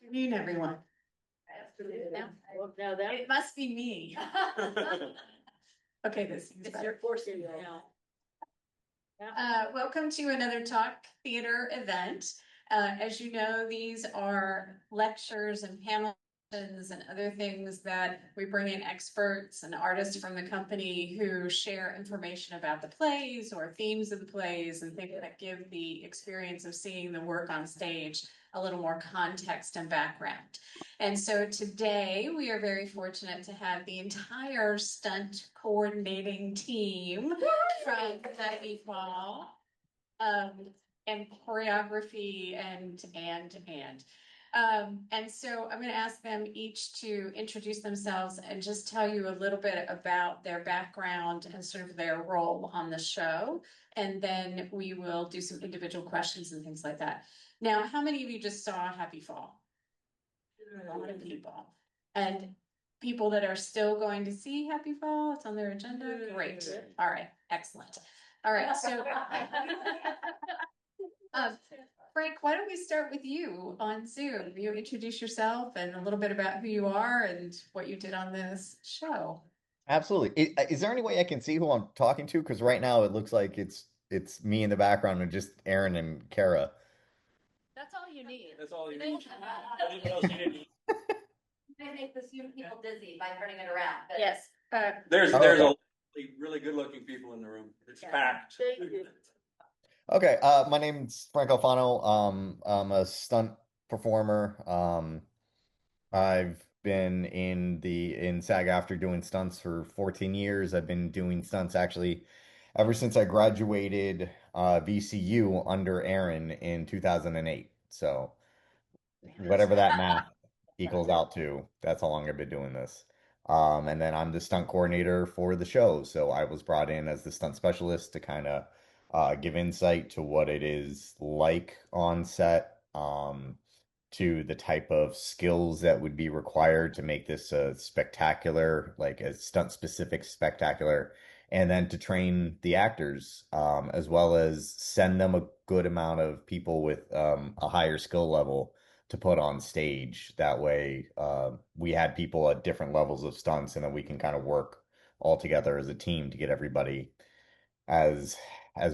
Afternoon, everyone. No, that It must be me. Okay, this is it's your forcing now. welcome to another Talk Theater event. As you know, these are lectures and panels and other things that we bring in experts and artists from the company who share information about the plays or themes of the plays and things that give the experience of seeing the work on stage a little more context and background. And so today we are very fortunate to have the entire stunt coordinating team from Happy Fall, and choreography and. And so I'm going to ask them each to introduce themselves and just tell you a little bit about their background and sort of their role on the show. And then we will do some individual questions and things like that. Now, how many of you just saw Happy Fall? A lot of people. And people that are still going to see Happy Fall, it's on their agenda. Great. All right. Excellent. All right. So Frank, why don't we start with you on Zoom? You introduce yourself and a little bit about who you are and what you did on this show. Absolutely. Is there any way I can see who I'm talking to? Because right now it looks like it's me in the background and just Aaron and Kara. That's all you need. That's all you need. Anything else you need? I make the Zoom people dizzy by turning it around. But Yes. There's Okay. a really good looking people in the room. It's packed. Thank you. Okay. My name's Frank Alfano. I'm a stunt performer. I've been in SAG-AFTRA doing stunts for 14 years. I've been doing stunts actually ever since I graduated VCU under Aaron in 2008. So whatever that math equals out to, that's how long I've been doing this. And then I'm the stunt coordinator for the show. So I was brought in as the stunt specialist to kind of give insight to what it is like on set, to the type of skills that would be required to make this a spectacular, like a stunt specific spectacular, and then to train the actors, as well as send them a good amount of people with a higher skill level to put on stage. That way, we had people at different levels of stunts, and then we can kind of work all together as a team to get everybody as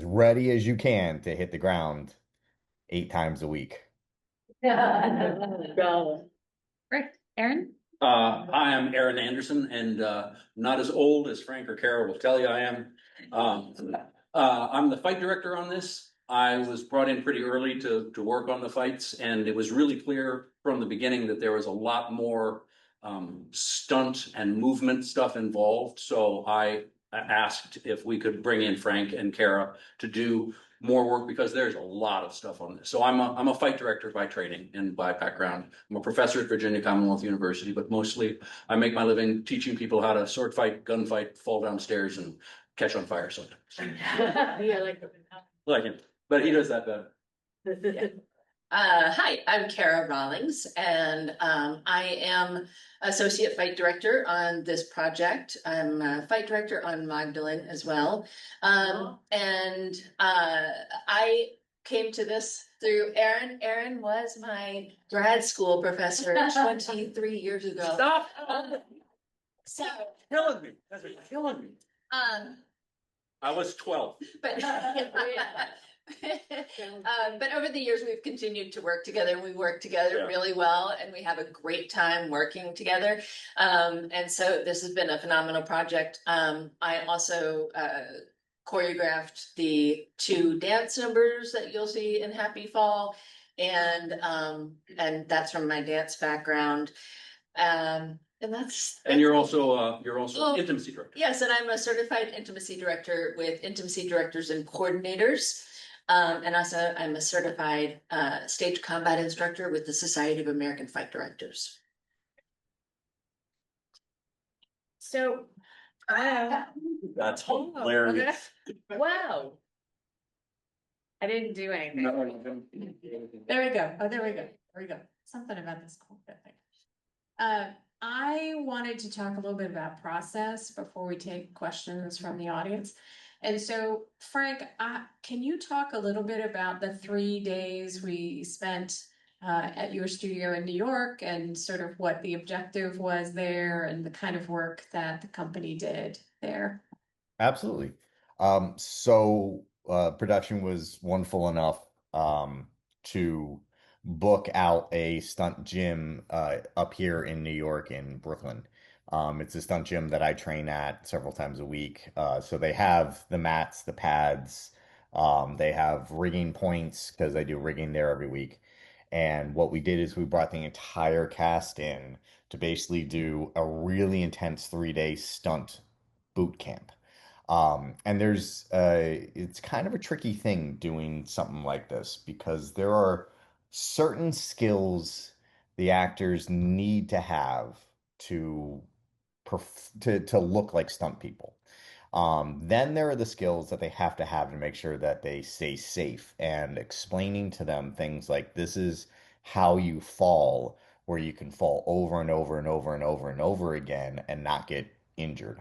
ready as you can to hit the ground 8 times a week. Great. Aaron? I am Aaron Anderson, and not as old as Frank or Kara will tell you I am. I'm the fight director on this. I was brought in pretty early to work on the fights, and it was really clear from the beginning that there was a lot more stunt and movement stuff involved. So I asked if we could bring in Frank and Kara to do more work, because there's a lot of stuff on this. So I'm a fight director by training and by background. I'm a professor at Virginia Commonwealth University, but mostly I make my living teaching people how to sword fight, gunfight, fall downstairs, and catch on fire sometimes. Yeah, Like him, but he does that better. Hi, I'm Kara Rawlings, and I am Associate Fight Director on this project. I'm a Fight Director on Magdalene as well. And I came to this through Aaron. Aaron was my grad school professor 23 years ago. Stop! So, Killing me. That's killing me. I was 12. but but over the years we've continued to work together, and we work together really well, and we have a great time working together, and so this has been a phenomenal project. I also choreographed the 2 dance numbers that you'll see in Happy Fall, and that's from my dance background. And that's you're also intimacy director. Yes, and I'm a certified intimacy director with Intimacy Directors and Coordinators. And also I'm a certified stage combat instructor with the Society of American Fight Directors. So, That's hilarious. wow. I didn't do anything. There we go. Oh, there we go. There we go. Something about this cool thing. I wanted to talk a little bit about process before we take questions from the audience. And so, Frank, can you talk a little bit about the 3 days we spent at your studio in New York and sort of what the objective was there and the kind of work that the company did there. Absolutely. Production was wonderful enough to book out a stunt gym up here in New York in Brooklyn. It's a stunt gym that I train at several times a week. So they have the mats, the pads, they have rigging points because I do rigging there every week. And what we did is we brought the entire cast in to basically do a really intense 3-day stunt boot camp. And it's kind of a tricky thing doing something like this because there are certain skills the actors need to have to to look like stunt people. Then there are the skills that they have to make sure that they stay safe and explaining to them things like this is how you fall, where you can fall over and over and over and over and over again and not get injured.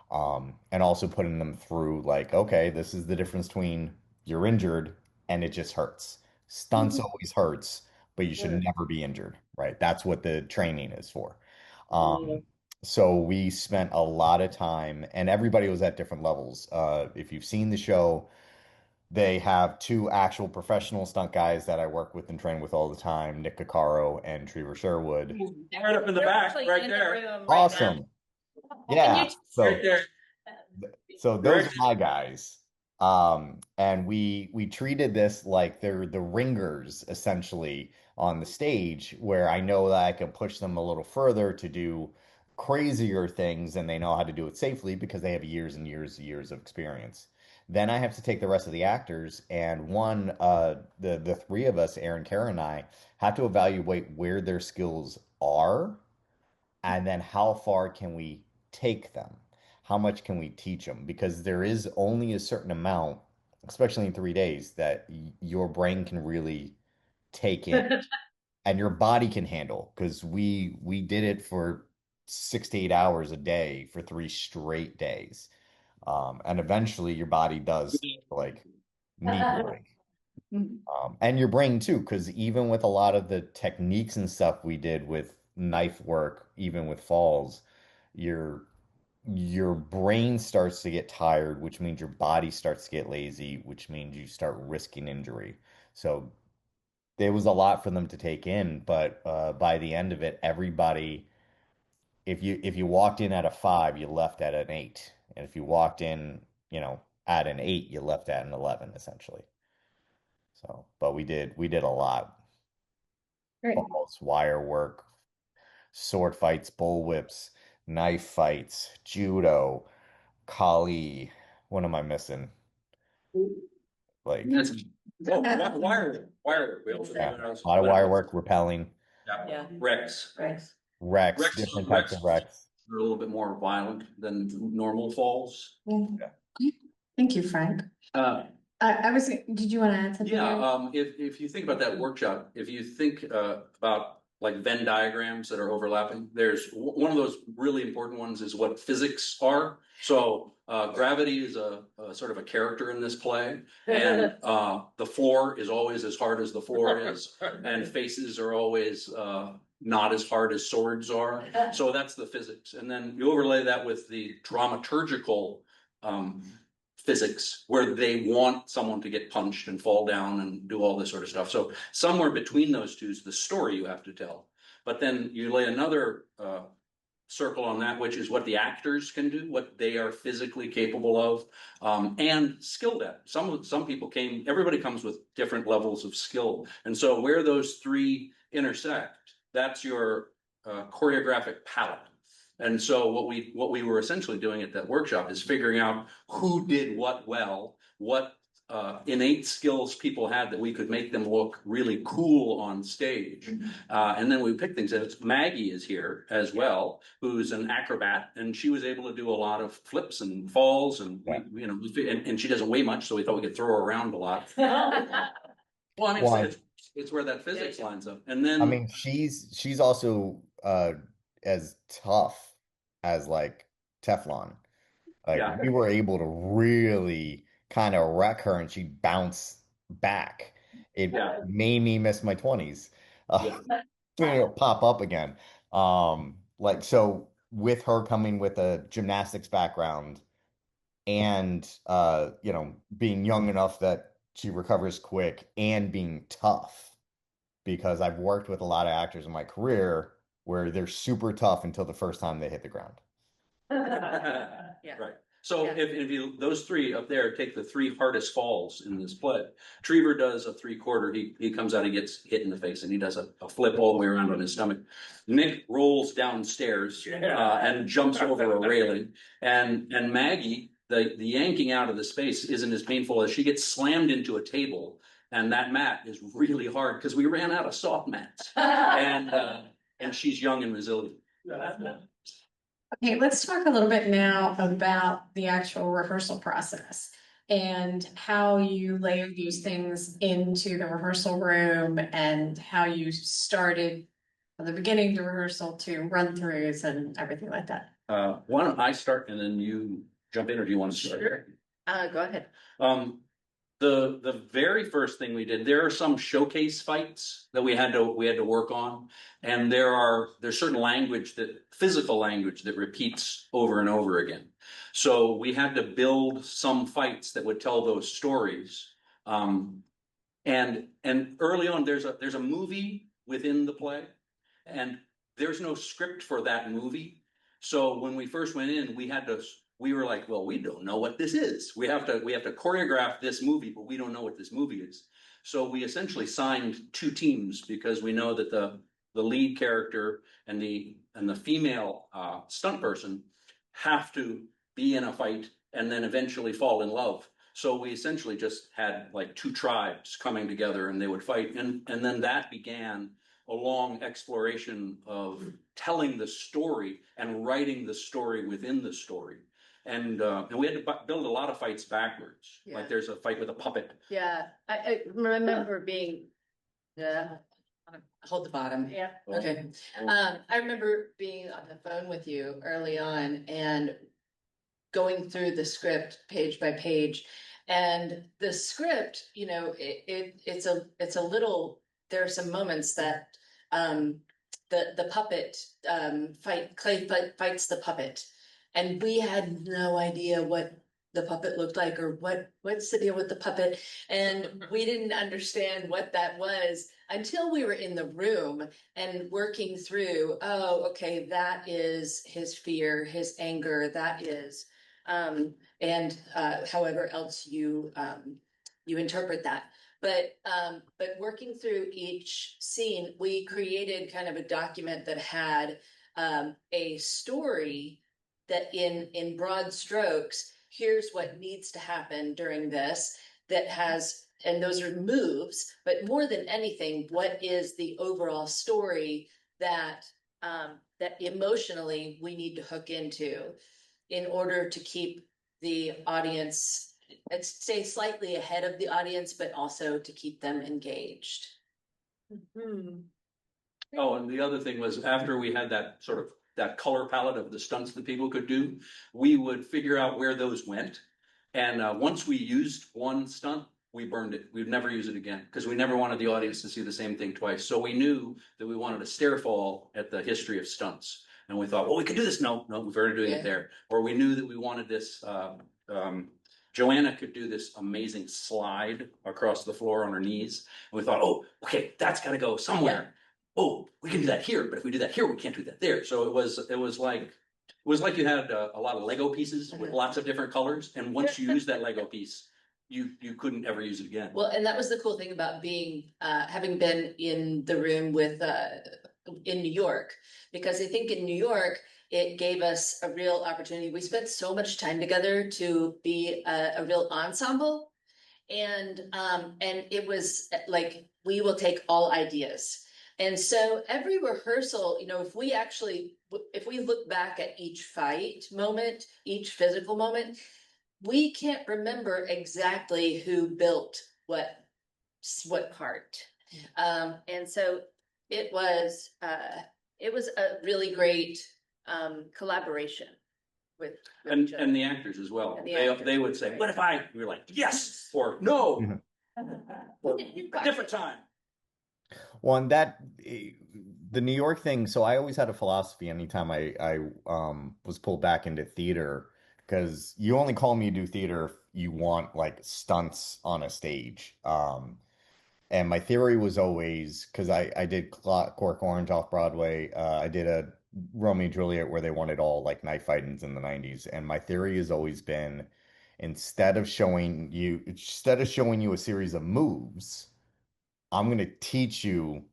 And also putting them through like, okay, this is the difference between you're injured and it just hurts. Stunts always hurts, but you should never be injured, right? That's what the training is for. Yeah. Um, so we spent a lot of time, and everybody was at different levels. If you've seen the show, they have two actual professional stunt guys that I work with and train with all the time, Nick Caccaro and Trevor Sherwood. Right up in the They're back, actually right in the there. room right now. Awesome. Yeah. Right there. So You're those are my guys. And we treated this like they're the ringers essentially on the stage, where I know that I can push them a little further to do crazier things and they know how to do it safely because they have years and years and years of experience. Then I have to take the rest of the actors and the three of us, Aaron, Kara, and I, have to evaluate where their skills are and then how far can we take them? How much can we teach them? Because there is only a certain amount, especially in 3 days, that your brain can really take in and your body can handle. Because we did it for 6 to 8 hours a day for 3 straight days, and eventually your body does like need a break. And your brain too, because even with a lot of the techniques and stuff we did with knife work, even with falls, your your brain starts to get tired, which means your body starts to get lazy, which means you start risking injury. So there was a lot for them to take in, but by the end of it, everybody, if you walked in at a 5, you left at an 8, and if you walked in, at an 8, you left at an 11, essentially. So, but we did a lot. Great. Falls, wire work, sword fights, bull whips, knife fights, judo, kali. What am I missing? Like, That's, oh, wire. We also yeah, do a lot of wire work, rappelling, Yeah. Rex. wrecks, Rex, different types Rex of wrecks. are a little bit more violent than normal falls. Thank you, Frank. I was, did you want to add something? Yeah, Gary? if you think about that workshop, if you think about like Venn diagrams that are overlapping, there's one of those really important ones is what physics are. So gravity is a sort of a character in this play, and the floor is always as hard as the floor is, and faces are always not as hard as swords are. So that's the physics, and then you overlay that with the dramaturgical physics where they want someone to get punched and fall down and do all this sort of stuff. So somewhere between those two is the story you have to tell. But then you lay another circle on that, which is what the actors can do, what they are physically capable of, and skilled at. Some people everybody comes with different levels of skill. And so where those three intersect, that's your choreographic palette. And so what we were essentially doing at that workshop is figuring out who did what well, what innate skills people had that we could make them look really cool on stage. And then we picked things. And Maggie is here as well, who's an acrobat, and she was able to do a lot of flips and falls, and and she doesn't weigh much, so we thought we could throw her around a lot. Well, it's where that physics lines up. And I then mean, she's also as tough as like Teflon. Like yeah, we were able to really kind of wreck her and she'd bounce back. It yeah. made me miss my 20s. uh, pop up again. Like so with her coming with a gymnastics background and being young enough that she recovers quick and being tough because I've worked with a lot of actors in my career where they're super tough until the first time they hit the ground. Yeah. Right. So Yeah. if you, those three up there take the three hardest falls in this play, Trevor does a 3/4. He comes out, he gets hit in the face and he does a flip all the way around on his stomach. Nick rolls downstairs, and jumps over a railing. And Maggie, the yanking out of the space isn't as painful as she gets slammed into a table. And that mat is really hard because we ran out of soft mats. And she's young and resilient. Okay, let's talk a little bit now about the actual rehearsal process and how you layer these things into the rehearsal room and how you started from the beginning to rehearsal to run throughs and everything like that. Why don't I start and then you jump in, or do you want to start? Sure. Go ahead. The very first thing we did, there are some showcase fights that we had to work on, and there's certain physical language that repeats over and over again. So we had to build some fights that would tell those stories. And early on, there's a movie within the play, and there's no script for that movie. So when we first went in, we were like, well, we don't know what this is. We have to choreograph this movie, but we don't know what this movie is. So we essentially signed two teams because we know that the lead character and the female stunt person have to be in a fight and then eventually fall in love. So we essentially just had like two tribes coming together and they would fight. And then that began a long exploration of telling the story and writing the story within the story. And we had to build a lot of fights backwards. Yeah. Like there's a fight with a puppet. Yeah, I remember being, hold the bottom. Yeah. Okay. I remember being on the phone with you early on and going through the script page by page. And the script, it's a little, there are some moments that the puppet Clay fights the puppet. And we had no idea what the puppet looked like or what's the deal with the puppet. And we didn't understand what that was until we were in the room and working through, oh, okay, that is his fear, his anger, that is, and however else you interpret that. But working through each scene, we created kind of a document that had a story that in broad strokes, here's what needs to happen during this, that has, and those are moves, but more than anything, what is the overall story that that emotionally we need to hook into in order to keep the audience, and stay slightly ahead of the audience, but also to keep them engaged. Hmm. Oh, and the other thing was after we had that color palette of the stunts that people could do, we would figure out where those went. And once we used one stunt, we burned it. We'd never use it again because we never wanted the audience to see the same thing twice. So we knew that we wanted a stair fall at the history of stunts. And we thought, well, we could do this. No, we've already doing it there. Or we knew that we wanted this, Joanna could do this amazing slide across the floor on her knees. And we thought, oh, okay, that's gotta go somewhere. Oh, we can do that here, but if we do that here, we can't do that there. So it was like you had a lot of Lego pieces with lots of different colors. And once you use that Lego piece, you couldn't ever use it again. Well, and that was the cool thing about being, having been in the room with, in New York, because I think in New York, it gave us a real opportunity. We spent so much time together to be a real ensemble. And it was like, we will take all ideas. And so every rehearsal, if we look back at each fight moment, each physical moment, we can't remember exactly who built what part. And so it was a really great collaboration with each other. And the actors as well. And the They actors, would say, right. what if we were like, yes, or no, Mhm. or a different time. Well, and the New York thing, so I always had a philosophy anytime I was pulled back into theater, because you only call me to do theater if you want like stunts on a stage. And my theory was always, because I did Clockwork Orange off Broadway, I did a Romeo and Juliet where they wanted all like knife fightings in the 90s. And my theory has always been instead of showing you a series of moves, I'm going to teach you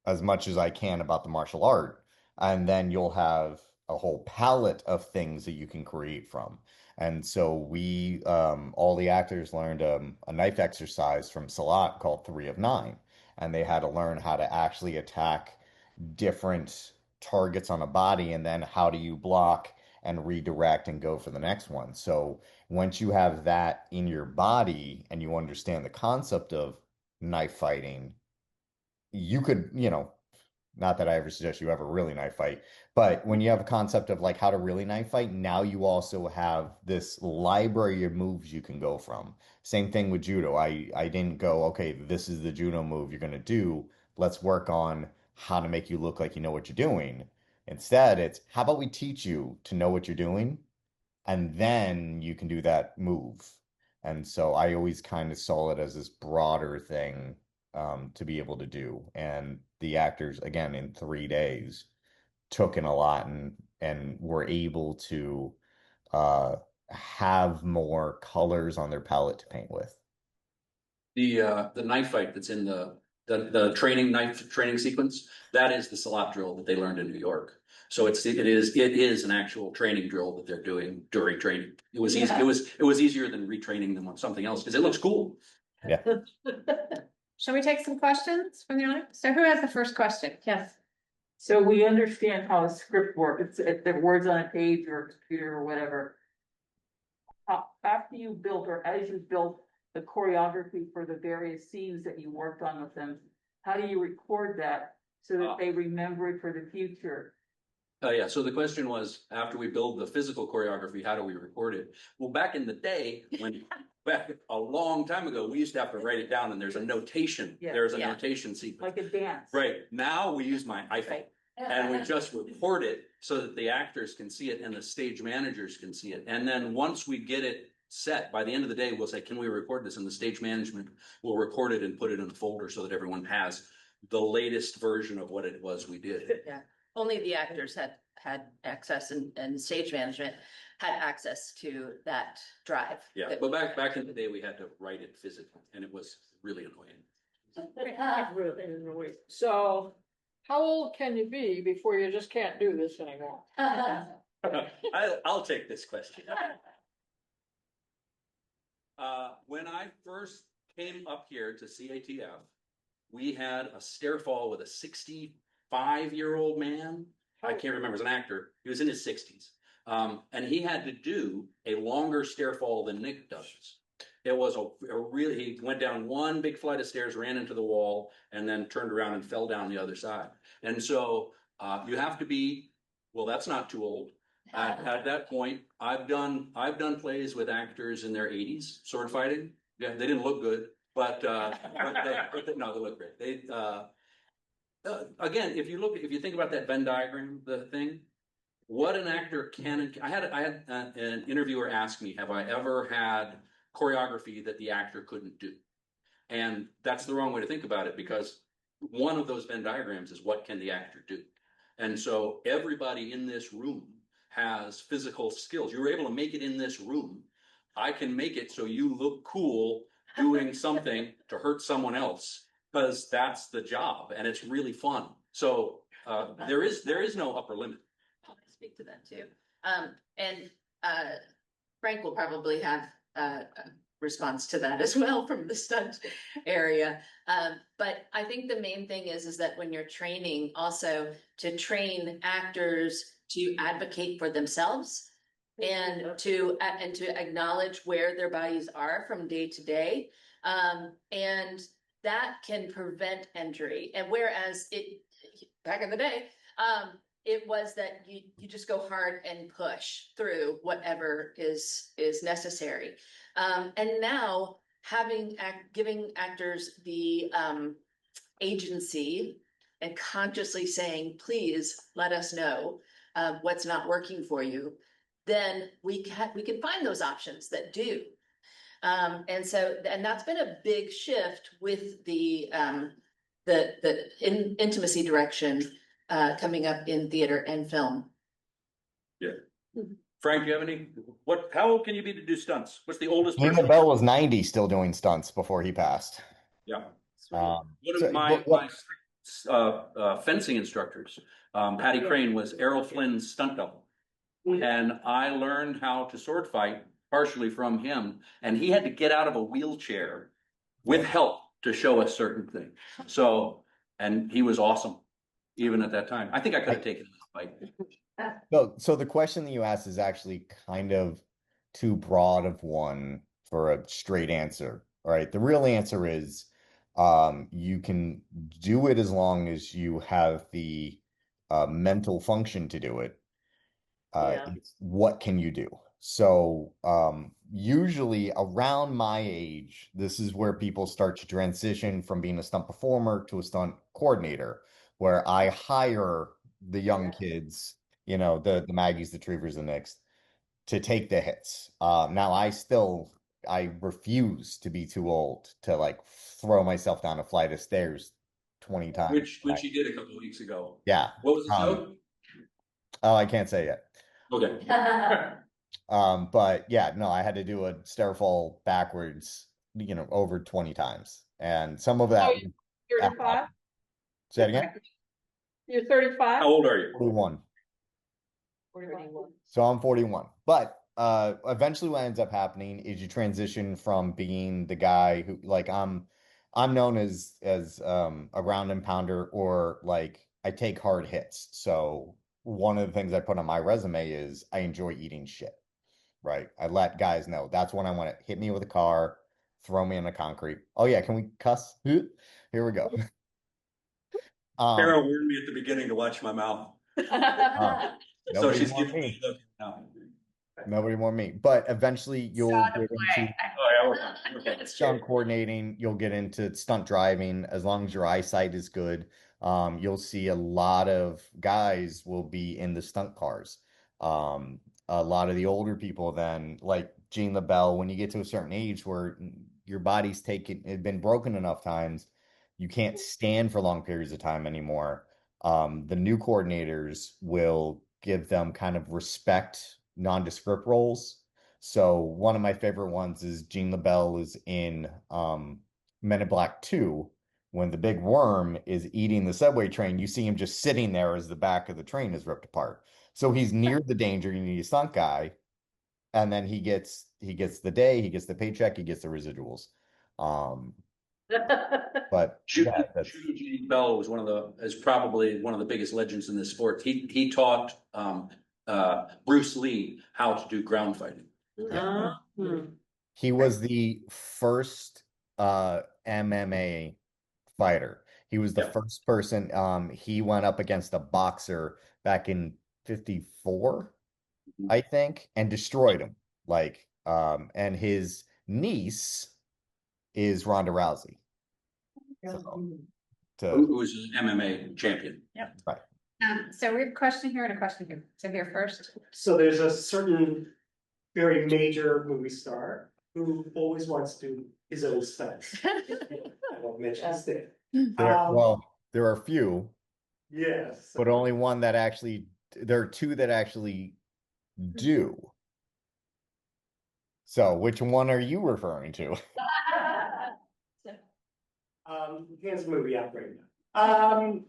as much as I can about the martial art. And then you'll have a whole palette of things that you can create from. And so all the actors learned a knife exercise from Salat called Three of Nine. And they had to learn how to actually attack different targets on a body and then how do you block and redirect and go for the next one. So once you have that in your body and you understand the concept of knife fighting, you could, not that I ever suggest you ever really knife fight, but when you have a concept of like how to really knife fight, now you also have this library of moves you can go from. Same thing with judo. I didn't go, okay, this is the judo move you're gonna do. Let's work on how to make you look like you know what you're doing. Instead, it's how about we teach you to know what you're doing, and then you can do that move. And so I always kind of saw it as this broader thing to be able to do. And the actors, again, in 3 days, took in a lot and were able to uh, have more colors on their palette to paint with. The knife fight that's in the training knife training sequence, that is the Salat drill that they learned in New York. So it is an actual training drill that they're doing during training. It was easy. It was easier than retraining them on something else because it looks cool. Yeah. Shall we take some questions from the audience? So who has the first question? Yes. So we understand how a script works. It's the words on a page or a computer or whatever. After you built or as you built the choreography for the various scenes that you worked on with them, how do you record that so that they remember it for the future? Yeah. So the question was, after we build the physical choreography, how do we record it? Well, back in the day, back a long time ago, we used to have to write it down, and there's a notation. Yeah. There's a notation sequence. Like a dance. Right. Now we use my iPhone. And we just record it so that the actors can see it and the stage managers can see it. And then once we get it set, by the end of the day, we'll say, can we record this? And the stage management will record it and put it in a folder so that everyone has the latest version of what it was we did. Yeah, only the actors had access and stage management had access to that drive. Yeah, but back in the day, we had to write it physically, and it was really annoying. Really annoying. So how old can you be before you just can't do this anymore? I'll take this question. When I first came up here to CATF, we had a stair fall with a 65-year-old man. I can't remember, as an actor. He was in his 60s. And he had to do a longer stair fall than Nick does. It was he went down one big flight of stairs, ran into the wall, and then turned around and fell down the other side. And so you have to be, well, that's not too old. At that point, I've done plays with actors in their 80s, sword fighting. Yeah, they didn't look good, but no, they look great. They again, if you think about that Venn diagram, the thing, what an actor can. I had an interviewer ask me, have I ever had choreography that the actor couldn't do? And that's the wrong way to think about it, because one of those Venn diagrams is, what can the actor do? And so everybody in this room has physical skills. You were able to make it in this room. I can make it so you look cool doing something to hurt someone else, because that's the job, and it's really fun. So there is no upper limit. I'll speak to that too. And Frank will probably have a response to that as well from the stunt area. But I think the main thing is that when you're training, also to train actors to advocate for themselves and to acknowledge where their bodies are from day to day. And that can prevent injury. And whereas back in the day, it was that you just go hard and push through whatever is necessary. And now giving actors the agency and consciously saying, please let us know what's not working for you, then we can find those options that do. And that's been a big shift with the intimacy direction coming up in theater and film. Yeah. Frank, do you have any, how old can you be to do stunts? What's the oldest Gina person? Bell was 90 still doing stunts before he passed. Yeah. Um, One so of my what- fencing instructors, Patty Crane, was Errol Flynn's stunt double. And I learned how to sword fight partially from him. And he had to get out of a wheelchair with help to show us certain things. So, and he was awesome, even at that time. I think I could have taken this fight. So the question that you asked is actually kind of too broad of one for a straight answer. All right. The real answer is you can do it as long as you have the mental function to do it. Yeah. It's what can you do? So usually around my age, this is where people start to transition from being a stunt performer to a stunt coordinator, where I hire the young kids, the Maggies, the Trevers, the Nicks, to take the hits. Now I refuse to be too old to like throw myself down a flight of stairs 20 times. Which he did a couple of weeks ago. Yeah. What was the show? Oh, I can't say yet. Okay. But yeah, no, I had to do a stair fall backwards, over 20 times. And some of that, You're 35? say it again? You're 35? How old are you? 41. 41. So I'm 41. But eventually what ends up happening is you transition from being the guy who like I'm known as a ground and pounder, or like I take hard hits. So one of the things I put on my resume is I enjoy eating shit. Right. I let guys know that's when I want to hit me with a car, throw me in the concrete. Oh yeah, can we cuss? Here we go. Carol warned me at the beginning to watch my mouth. So So nobody she's more giving me. me the look now. Nobody more me. But eventually you'll get into Oh, yeah, okay. stunt coordinating, you'll get into stunt driving as long as your eyesight is good. You'll see a lot of guys will be in the stunt cars. A lot of the older people then, like Gene LaBelle, when you get to a certain age where your body's had been broken enough times, you can't stand for long periods of time anymore. The new coordinators will give them kind of respect nondescript roles. So one of my favorite ones is Gene LaBelle is in Men in Black 2. When the big worm is eating the subway train, you see him just sitting there as the back of the train is ripped apart. So he's near the danger. You need a stunt guy, and then he gets the day, he gets the paycheck, he gets the residuals. But yeah, Shooting Gene Bell was is probably one of the biggest legends in this sport. He taught Bruce Lee how to do ground fighting. yeah. He was the first MMA fighter. He was the first person. He went up against a boxer back in 54, I think, and destroyed him. And his niece is Ronda Rousey. Who was an MMA champion. Yep. Right. So we have a question here and a question here. So here first. So there's a certain very major movie star who always wants to do his own stunts. I won't mention his name. Well, there are a few, Yes. but only one that actually, there are two that actually do. So which one are you referring to? Hands movie out right now.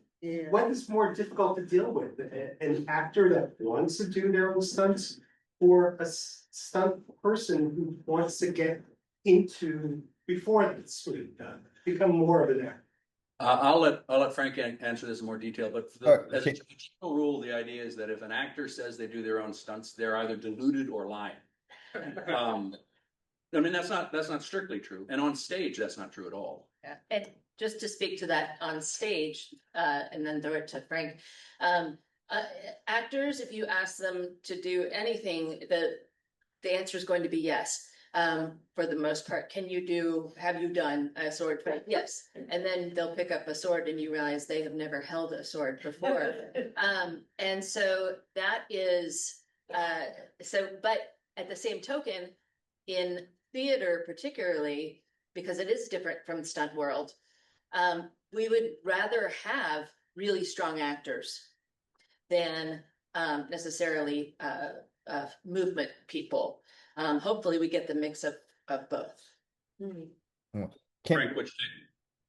What is more difficult to deal with? An actor that wants to do their own stunts, or a stunt person who wants to get into before it's done, become more of an actor? I'll let Frank answer this in more detail, but as a general rule, the idea is that if an actor says they do their own stunts, they're either deluded or lying. I mean, that's not strictly true, and on stage, that's not true at all. Yeah. And just to speak to that on stage, and then throw it to Frank, actors, if you ask them to do anything, the answer is going to be yes. for the most part. Have you done a sword fight? Yes. And then they'll pick up a sword and you realize they have never held a sword before. And so that is, but at the same token, in theater particularly, because it is different from the stunt world, we would rather have really strong actors than necessarily movement people. Hopefully we get the mix of both. Frank, what you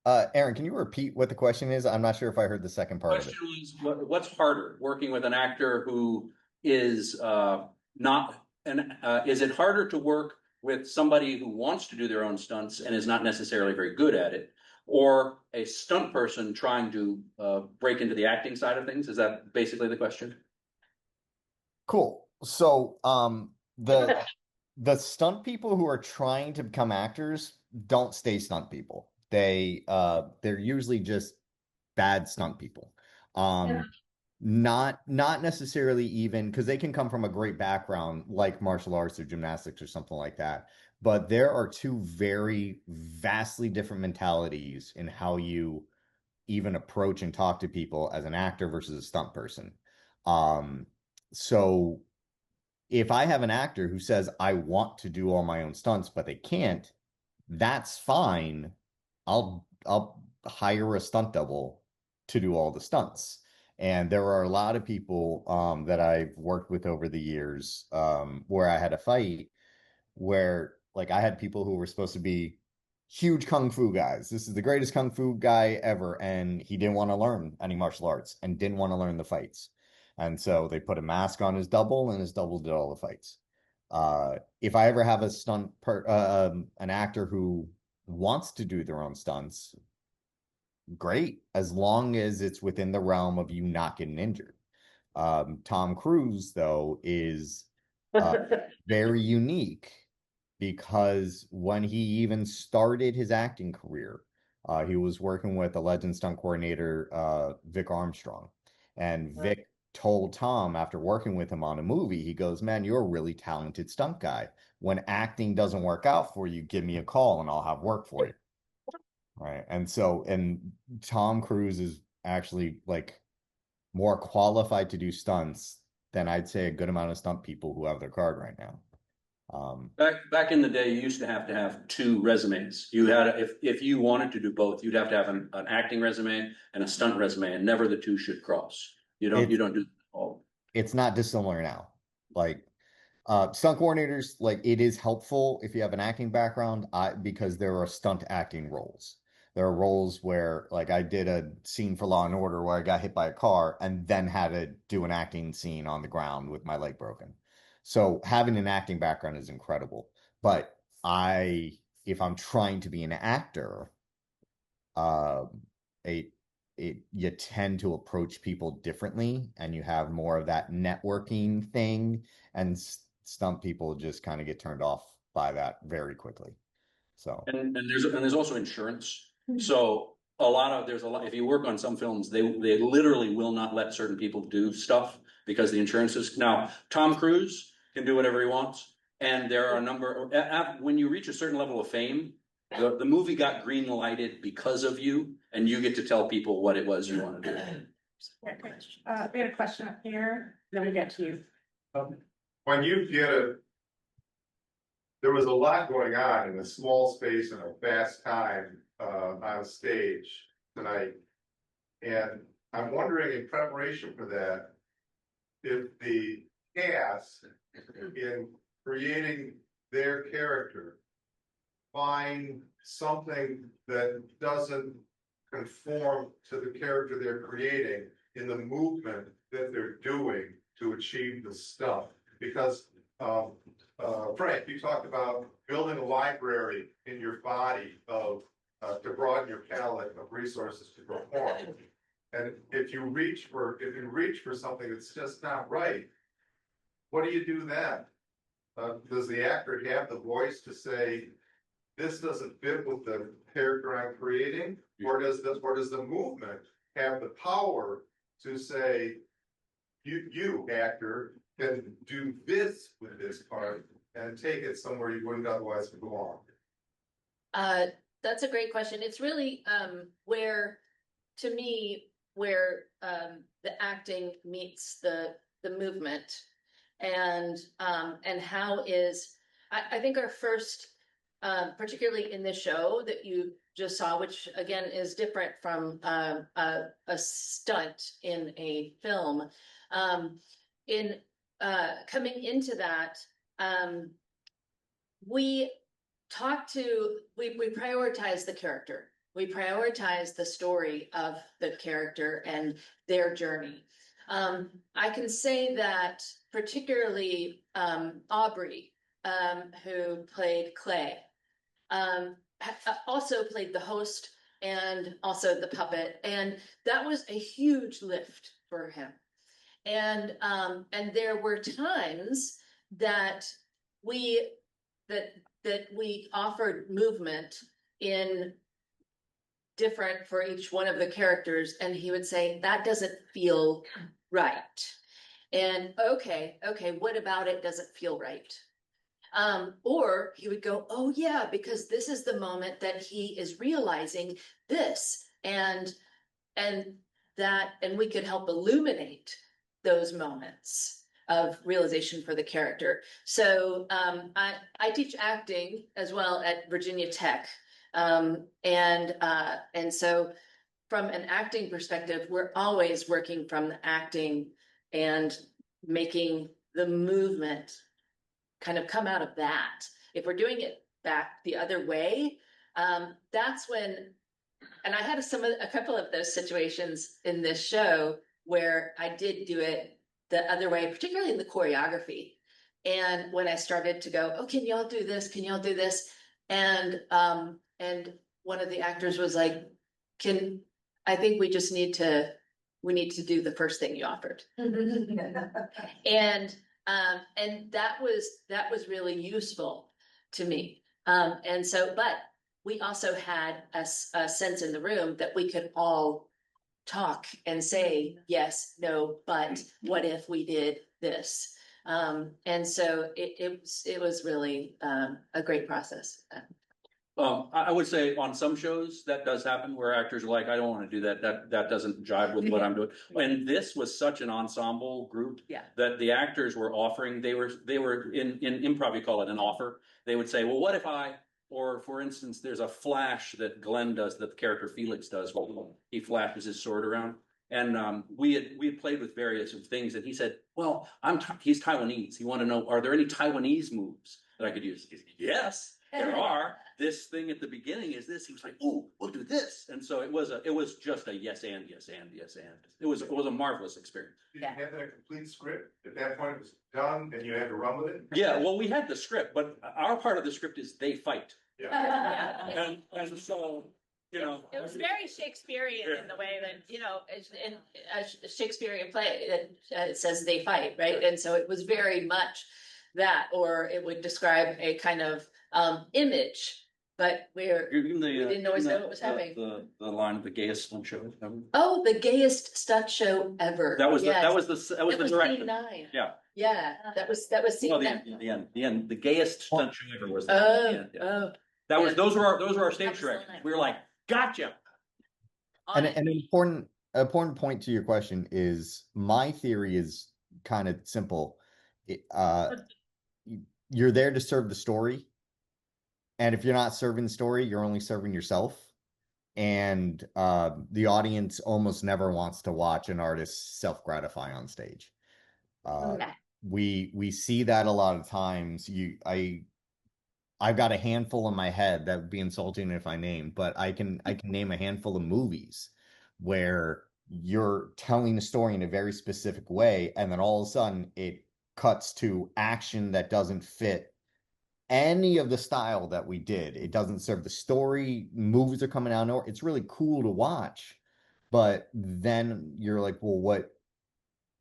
think? Aaron, can you repeat what the question is? I'm not sure if I heard the second part of it. Question was, what's harder, working with an actor who is not, is it harder to work with somebody who wants to do their own stunts and is not necessarily very good at it, or a stunt person trying to break into the acting side of things? Is that basically the question? Cool. So, the stunt people who are trying to become actors don't stay stunt people. They're usually just bad stunt people. Not necessarily even because they can come from a great background like martial arts or gymnastics or something like that. But there are two very vastly different mentalities in how you even approach and talk to people as an actor versus a stunt person. So if I have an actor who says, I want to do all my own stunts, but they can't, that's fine. I'll hire a stunt double to do all the stunts. And there are a lot of people that I've worked with over the years where I had a fight where like I had people who were supposed to be huge kung fu guys. This is the greatest kung fu guy ever, and he didn't want to learn any martial arts and didn't want to learn the fights. And so they put a mask on his double, and his double did all the fights. If I ever have an actor who wants to do their own stunts, great, as long as it's within the realm of you not getting injured. Tom Cruise, though, is very unique because when he even started his acting career, he was working with a legend stunt coordinator, Vic Armstrong. And Vic told Tom after working with him on a movie, he goes, man, you're a really talented stunt guy. When acting doesn't work out for you, give me a call and I'll have work for you. Right. And Tom Cruise is actually like more qualified to do stunts than I'd say a good amount of stunt people who have their card right now. Back in the day, you used to have two resumes. You had if you wanted to do both, you'd have to have an acting resume and a stunt resume, and never the two should cross. You don't do all. It's not dissimilar now. Like stunt coordinators, like it is helpful if you have an acting background, because there are stunt acting roles. There are roles where, like, I did a scene for Law and Order where I got hit by a car and then had to do an acting scene on the ground with my leg broken. So having an acting background is incredible. But if I'm trying to be an actor, uh, you tend to approach people differently, and you have more of that networking thing, and stunt people just kind of get turned off by that very quickly. So and there's also insurance. So if you work on some films, they literally will not let certain people do stuff because the insurance is now. Tom Cruise can do whatever he wants, and there are a number when you reach a certain level of fame, the movie got green lighted because of you, and you get to tell people what it was you want to do. Yeah, great. We had a question up here, then we get to you. When you there was a lot going on in a small space and a fast time on stage tonight. And I'm wondering, in preparation for that, if the cast in creating their character find something that doesn't conform to the character they're creating in the movement that they're doing to achieve the stuff. Because Frank, you talked about building a library in your body of to broaden your palette of resources to perform. And if you reach for something that's just not right, what do you do then? Does the actor have the voice to say, this doesn't fit with the character I'm creating? Or does the movement have the power to say, you actor can do this with this part, and take it somewhere you wouldn't otherwise belong? That's a great question. It's really where, to me, where the acting meets the movement, and how is I think our first, particularly in the show that you just saw, which again is different from a stunt in a film. In coming into that, we we prioritize the character. We prioritize the story of the character and their journey. I can say that particularly Aubrey, who played Clay, also played the host and also the puppet, and that was a huge lift for him. And there were times that we that we offered movement in different for each one of the characters, and he would say that doesn't feel right, and okay, what about it doesn't feel right? Or he would go, oh yeah, because this is the moment that he is realizing this, and that, and we could help illuminate those moments of realization for the character. So I teach acting as well at Virginia Tech, and so from an acting perspective, we're always working from the acting and making the movement kind of come out of that. If we're doing it back the other way, that's when, and I had a couple of those situations in this show where I did do it the other way, particularly in the choreography. And when I started to go, oh, can y'all do this? Can y'all do this? And one of the actors was like, I think we need to do the first thing you offered. And that was really useful to me. And so, but we also had a sense in the room that we could all talk and say, yes, no, but what if we did this? And so it was really a great process. I would say on some shows that does happen where actors are like, I don't want to do that. That doesn't jive with what I'm doing. And this was such an ensemble group that the actors were offering. They were in improv, you call it an offer. They would say, well, what if or for instance, there's a flash that Glenn does that the character Felix does. He flashes his sword around. And we had played with various things, and he said, well, he's Taiwanese. He wanted to know, are there any Taiwanese moves that I could use? He said, yes, there are. This thing at the beginning is this. He was like, oh, we'll do this. And so it was just a yes and. It was a marvelous experience. Did you have that complete script? At that point it was done and you had to run with it? Yeah, well, we had the script, but our part of the script is they fight. Yeah. And so, you know, it was very Shakespearean in the way that, you know, in a Shakespearean play, it says they fight, right? And so it was very much that, or it would describe a kind of image, but we didn't always know what was happening. The line of the gayest stunt show ever. Oh, the gayest stunt show ever. That was the direction. Yeah, that was scene nine. The end. The gayest stunt show ever was those were our stage directions. We were like, gotcha. And an important point to your question is, my theory is kind of simple. You're there to serve the story. And if you're not serving the story, you're only serving yourself. And the audience almost never wants to watch an artist self-gratify on stage. We see that a lot of times. I've got a handful in my head. That would be insulting if I named, but I can name a handful of movies where you're telling a story in a very specific way, and then all of a sudden it cuts to action that doesn't fit any of the style that we did. It doesn't serve the story. Movies are coming out. It's really cool to watch, but then you're like, well, what?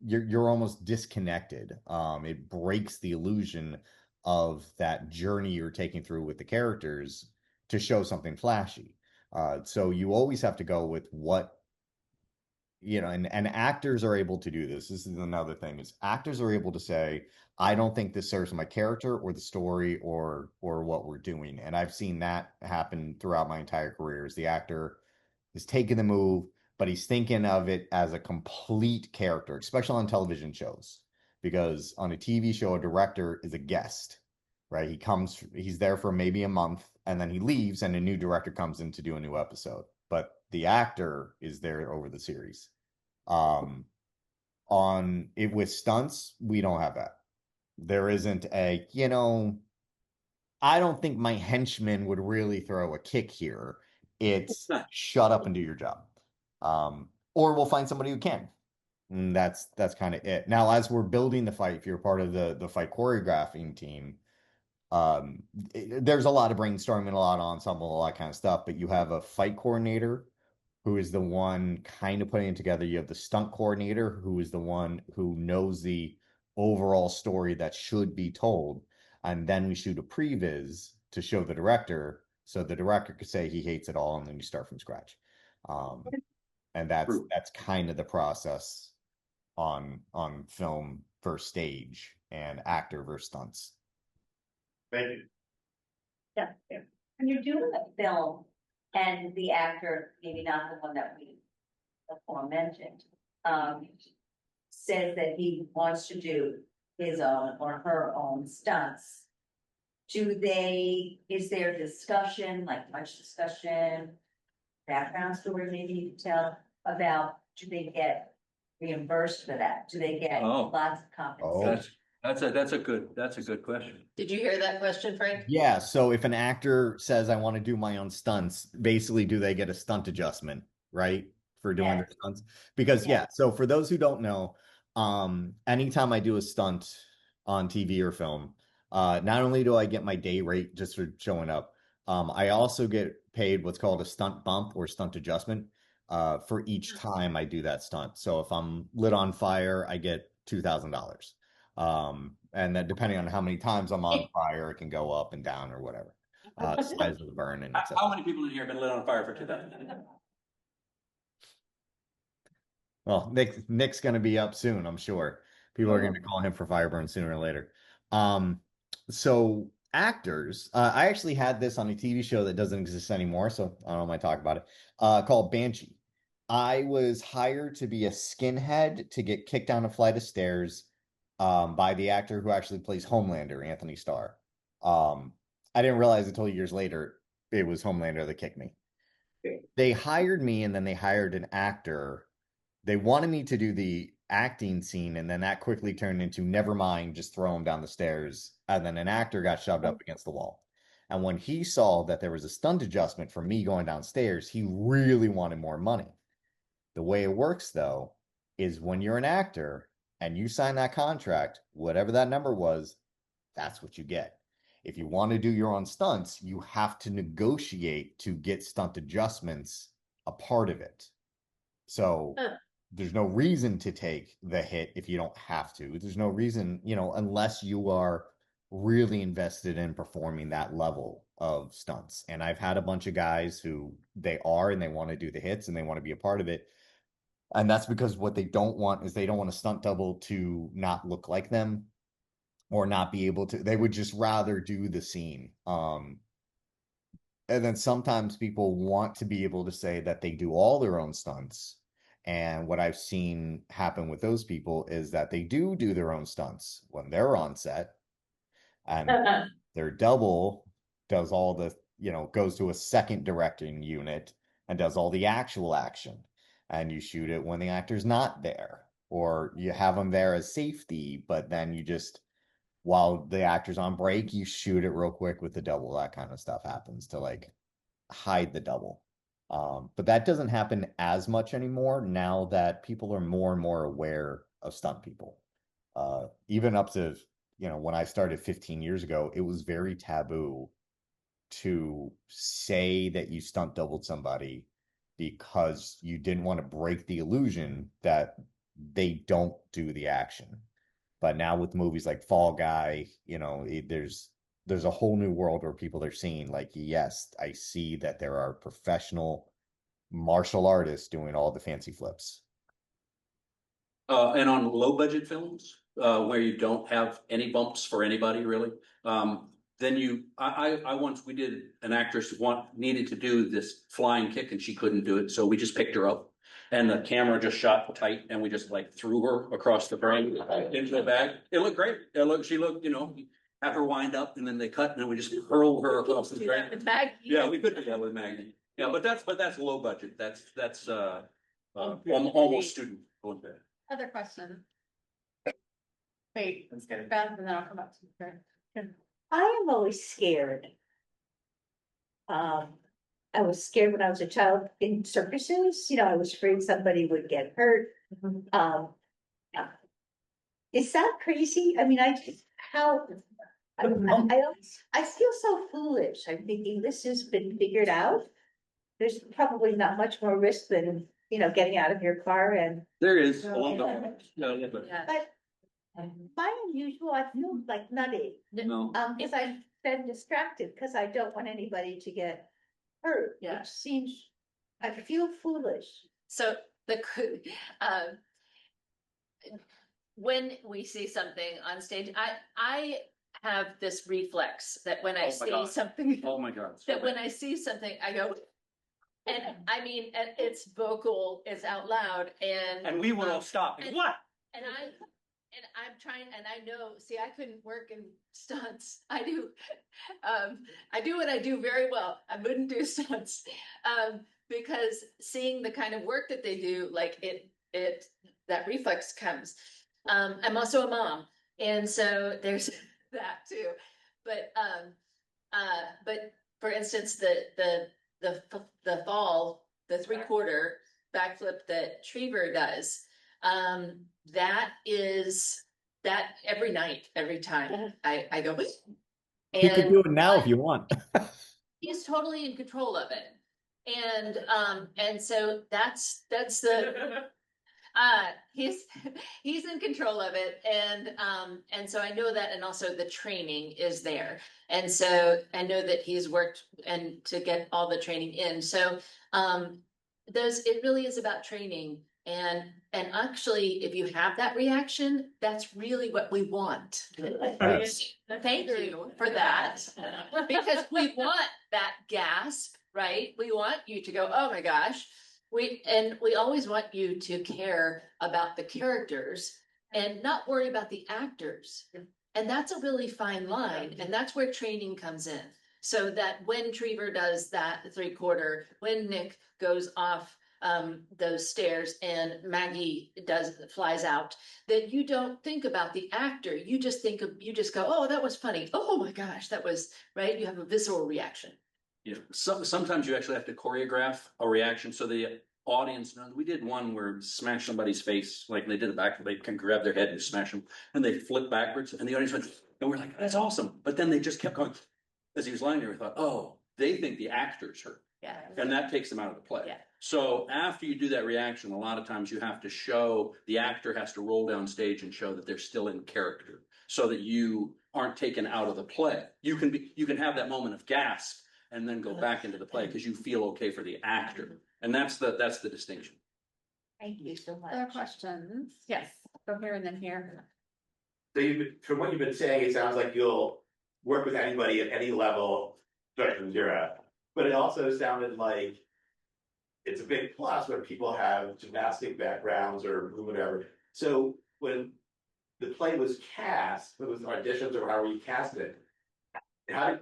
You're almost disconnected. It breaks the illusion of that journey you're taking through with the characters to show something flashy. So you always have to go with what and actors are able to do this. This is another thing is actors are able to say, I don't think this serves my character or the story or what we're doing. And I've seen that happen throughout my entire career. Is the actor is taking the move, but he's thinking of it as a complete character, especially on television shows. Because on a TV show, a director is a guest, right? He's there for maybe a month and then he leaves and a new director comes in to do a new episode. But the actor is there over the series. On it with stunts, we don't have that. There isn't I don't think my henchman would really throw a kick here. It's shut up and do your job. Or we'll find somebody who can. And that's kind of it. Now, as we're building the fight, if you're part of the fight choreographing team, there's a lot of brainstorming, a lot of ensemble, a lot of kind of stuff, but you have a fight coordinator who is the one kind of putting it together. You have the stunt coordinator who is the one who knows the overall story that should be told. And then we shoot a previs to show the director so the director could say he hates it all and then you start from scratch. And that's kind of the process on film versus stage and actor versus stunts. Thank you. Yeah, yeah. When you're doing a film and the actor, maybe not the one that we before mentioned, says that he wants to do his own or her own stunts, is there discussion, like much discussion, background story maybe you can tell about, do they get reimbursed for that? Do they get lots of compensation? That's a good question. Did you hear that question, Frank? Yeah, so if an actor says I want to do my own stunts, basically do they get a stunt adjustment, right? For doing their stunts? Because so for those who don't know, anytime I do a stunt on TV or film, not only do I get my day rate just for showing up, I also get paid what's called a stunt bump or stunt adjustment for each time I do that stunt. So if I'm lit on fire, I get $2,000. And then depending on how many times I'm on fire, it can go up and down or whatever. Size of the burn and etc. How many people in here have been lit on fire for 2,000? Well, Nick's going to be up soon, I'm sure. People are going to call him for Fireburn sooner or later. So actors, I actually had this on a TV show that doesn't exist anymore, so I don't want to talk about it, called Banshee. I was hired to be a skinhead to get kicked down a flight of stairs by the actor who actually plays Homelander, Anthony Starr. I didn't realize until years later it was Homelander that kicked me. They hired me and then they hired an actor. They wanted me to do the acting scene, and then that quickly turned into never mind, just throw him down the stairs. And then an actor got shoved up against the wall. And when he saw that there was a stunt adjustment for me going downstairs, he really wanted more money. The way it works, though, is when you're an actor and you sign that contract, whatever that number was, that's what you get. If you want to do your own stunts, you have to negotiate to get stunt adjustments a part of it. So there's no reason to take the hit if you don't have to. There's no reason, unless you are really invested in performing that level of stunts. And I've had a bunch of guys who they are and they want to do the hits and they want to be a part of it. And that's because what they don't want is they don't want a stunt double to not look like them or not be able to. They would just rather do the scene. And then sometimes people want to be able to say that they do all their own stunts. And what I've seen happen with those people is that they do their own stunts when they're on set. And their double does all the, goes to a second directing unit and does all the actual action. And you shoot it when the actor's not there. Or you have them there as safety, but then you just, while the actor's on break, you shoot it real quick with the double. That kind of stuff happens to like hide the double. But that doesn't happen as much anymore now that people are more and more aware of stunt people. Even up to, when I started 15 years ago, it was very taboo to say that you stunt doubled somebody because you didn't want to break the illusion that they don't do the action. But now with movies like Fall Guy, there's a whole new world where people are seeing like, yes, I see that there are professional martial artists doing all the fancy flips. And on low budget films, where you don't have any bumps for anybody really, then I once, we did, an actress needed to do this flying kick and she couldn't do it, so we just picked her up. And the camera just shot tight and we just like threw her across the frame into the bag. It looked great. She looked, have her wind up and then they cut and then we just hurled her across the frame. Yeah, we could do that with Maggie. Yeah, but that's low budget. That's almost student going there. Other question. Wait, let's get it back and then I'll come back to you. I am always scared. I was scared when I was a child in circuses, I was afraid somebody would get hurt. Is that crazy? I mean, I feel so foolish. I'm thinking this has been figured out. There's probably not much more risk than, getting out of your car and. There is a little bit. Yeah, a little bit. But my unusual, I feel like nutty. No. Because I've been distracted because I don't want anybody to get hurt, Yeah. which seems, I feel foolish. So when we see something on stage, I have this reflex that when I see something, Oh my God. that when I see something, I go, and I mean, and it's vocal, it's out loud, and we will all stop. What? And I'm trying, and I know, see, I couldn't work in stunts. I do what I do very well. I wouldn't do stunts. Because seeing the kind of work that they do, like that reflex comes. I'm also a mom. And so there's that too. But for instance, the fall, the 3/4 backflip that Trevor does, that every night, every time I go. You can do it now if you want. He's totally in control of it. And so that's the, he's in control of it. And so I know that, and also the training is there. And so I know that he's worked and to get all the training in. So, it really is about training. And actually, if you have that reaction, that's really what we want. Thank you for that. Because we want that gasp, right? We want you to go, oh my gosh. We always want you to care about the characters and not worry about the actors. And that's a really fine line. And that's where training comes in. So that when Trevor does that 3/4, when Nick goes off those stairs and Maggie flies out, that you don't think about the actor. You just go, oh, that was funny. Oh my gosh, that was right. You have a visceral reaction. Yeah. Sometimes you actually have to choreograph a reaction so the audience knows. We did one where smash somebody's face, like they did it back, they can grab their head and smash them, and they flip backwards, and the audience went, and we're like, that's awesome. But then they just kept going. As he was lying there, we thought, oh, they think the actor's hurt. Yeah. And that takes them out of the play. Yeah. So after you do that reaction, a lot of times you have to show, the actor has to roll down stage and show that they're still in character so that you aren't taken out of the play. You can have that moment of gasp and then go back into the play because you feel okay for the actor. And that's the distinction. Thank you so much. Other questions? Yes, go here and then here. So from what you've been saying, it sounds like you'll work with anybody at any level, starting from zero. But it also sounded like it's a big plus when people have gymnastic backgrounds or whatever. So when the play was cast, it was auditions or however you cast it, did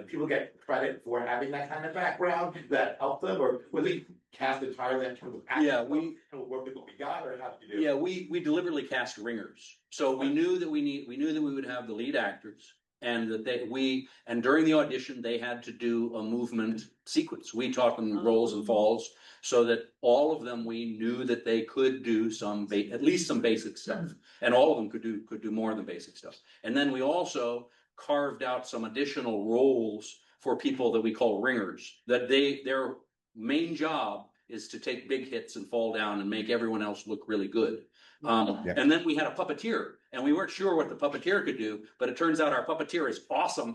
people get credit for having that kind of background that helped them, or was it cast entirely in terms of acting? Yeah, we work with what we got, or how did you do? Yeah, we deliberately cast ringers. So we knew that we would have the lead actors, and that and during the audition they had to do a movement sequence. We taught them rolls and falls, so that all of them, we knew that they could do at least some basic stuff, and all of them could do more than basic stuff. And then we also carved out some additional roles for people that we call ringers, that their main job is to take big hits and fall down and make everyone else look really good. And then we had a puppeteer, and we weren't sure what the puppeteer could do, but it turns out our puppeteer is awesome.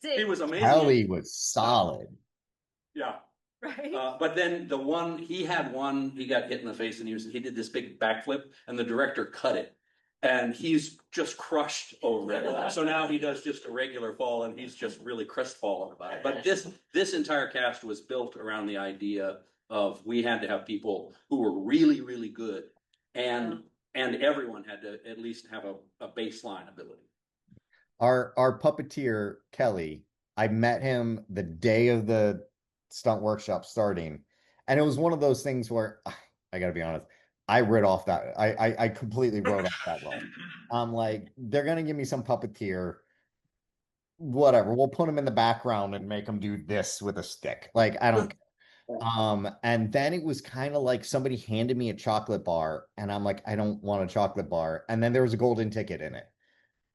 He was amazing. Kelly was solid. Yeah. Right. But then he got hit in the face and he did this big backflip and the director cut it. And he's just crushed over it. So now he does just a regular fall and he's just really crestfallen about it. But this entire cast was built around the idea of we had to have people who were really, really good and everyone had to at least have a baseline ability. Our puppeteer, Kelly, I met him the day of the stunt workshop starting. And it was one of those things where I gotta be honest, I wrote off that. I completely wrote off that role. I'm like, they're gonna give me some puppeteer, whatever. We'll put him in the background and make him do this with a stick. Like, I don't care. And then it was kind of like somebody handed me a chocolate bar, and I'm like, I don't want a chocolate bar. And then there was a golden ticket in it.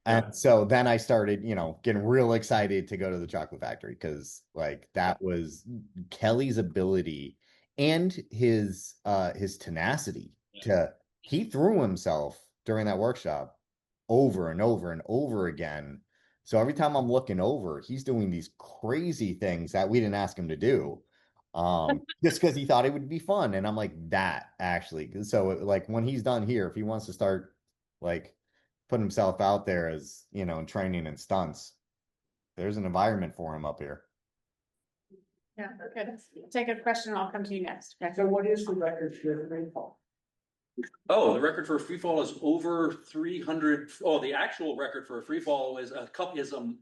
And so then I started, getting real excited to go to the chocolate factory because like that was Kelly's ability and his tenacity to he threw himself during that workshop over and over and over again. So every time I'm looking over, he's doing these crazy things that we didn't ask him to do. Just because he thought it would be fun. And I'm like, that actually. So like when he's done here, if he wants to start like put himself out there as, in training and stunts, there's an environment for him up here. Yeah, good. Take a question, I'll come to you next. Okay. So what is the record for free fall? Oh, the record for a free fall is over 300. Oh, the actual record for a free fall is a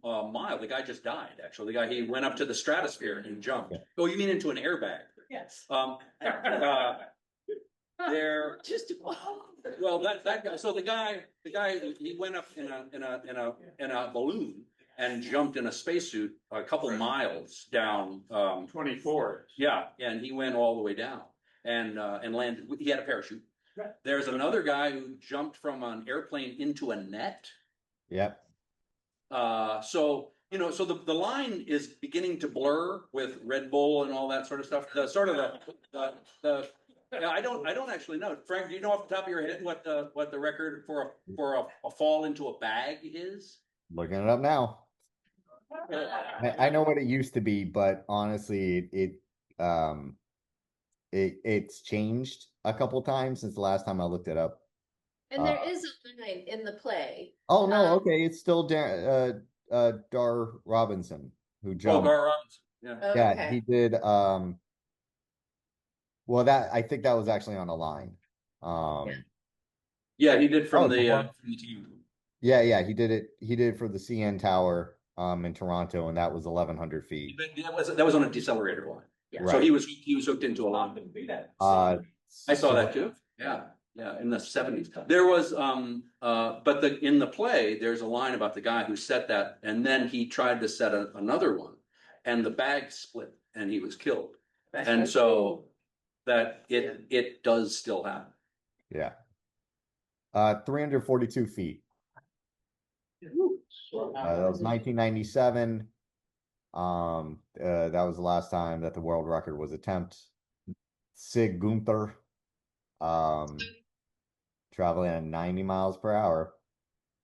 mile. The guy just died. Actually, he went up to the stratosphere and jumped. Yeah. Oh, you mean into an airbag? Yes. There. Just well, that guy. So the guy, he went up in a balloon and jumped in a spacesuit a couple miles down. 24. Yeah, and he went all the way down and landed. He had a parachute. Right. There's another guy who jumped from an airplane into a net. Yep. So the line is beginning to blur with Red Bull and all that sort of stuff. I don't actually know. Frank, do you know off the top of your head what the record for a fall into a bag is? Looking it up now. I know what it used to be, but honestly, it's changed a couple times since the last time I looked it up. And there is a line in the play. Oh no, okay, it's still Dar Robinson who jumped. Oh, Dar Robinson. Yeah. Yeah, Okay. he did. Well, I think that was actually on the line. Yeah, he did from the team. Yeah, he did it. He did it for the CN Tower in Toronto, and that was 1,100 feet. That was on a decelerator line. Yeah. Right. So he was hooked into a line. I saw that too. Yeah, in the 70s. There was but in the play there's a line about the guy who set that, and then he tried to set another one, and the bag split, and he was killed. And so that it does still happen. Yeah. 342 feet. That was 1997. That was the last time that the world record was attempted. Sig Gunther, traveling at 90 miles per hour.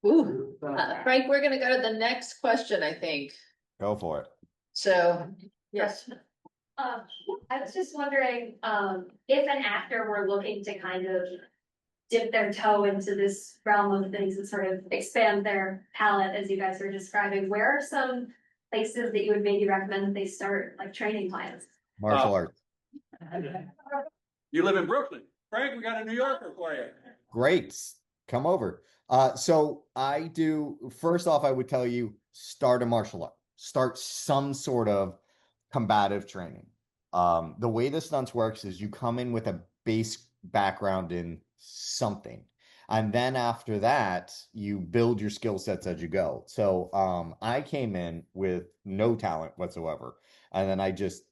Ooh, Frank, we're gonna go to the next question, I think. Go for it. So, yes. I was just wondering, if an actor were looking to kind of dip their toe into this realm of things and sort of expand their palette, as you guys are describing, where are some places that you would maybe recommend that they start, like training plans? Martial arts. You live in Brooklyn. Frank, we got a New Yorker for you. Great. Come over. So first off, I would tell you, start a martial art. Start some sort of combative training. The way the stunts works is you come in with a base background in something. And then after that, you build your skill sets as you go. So I came in with no talent whatsoever. And then I just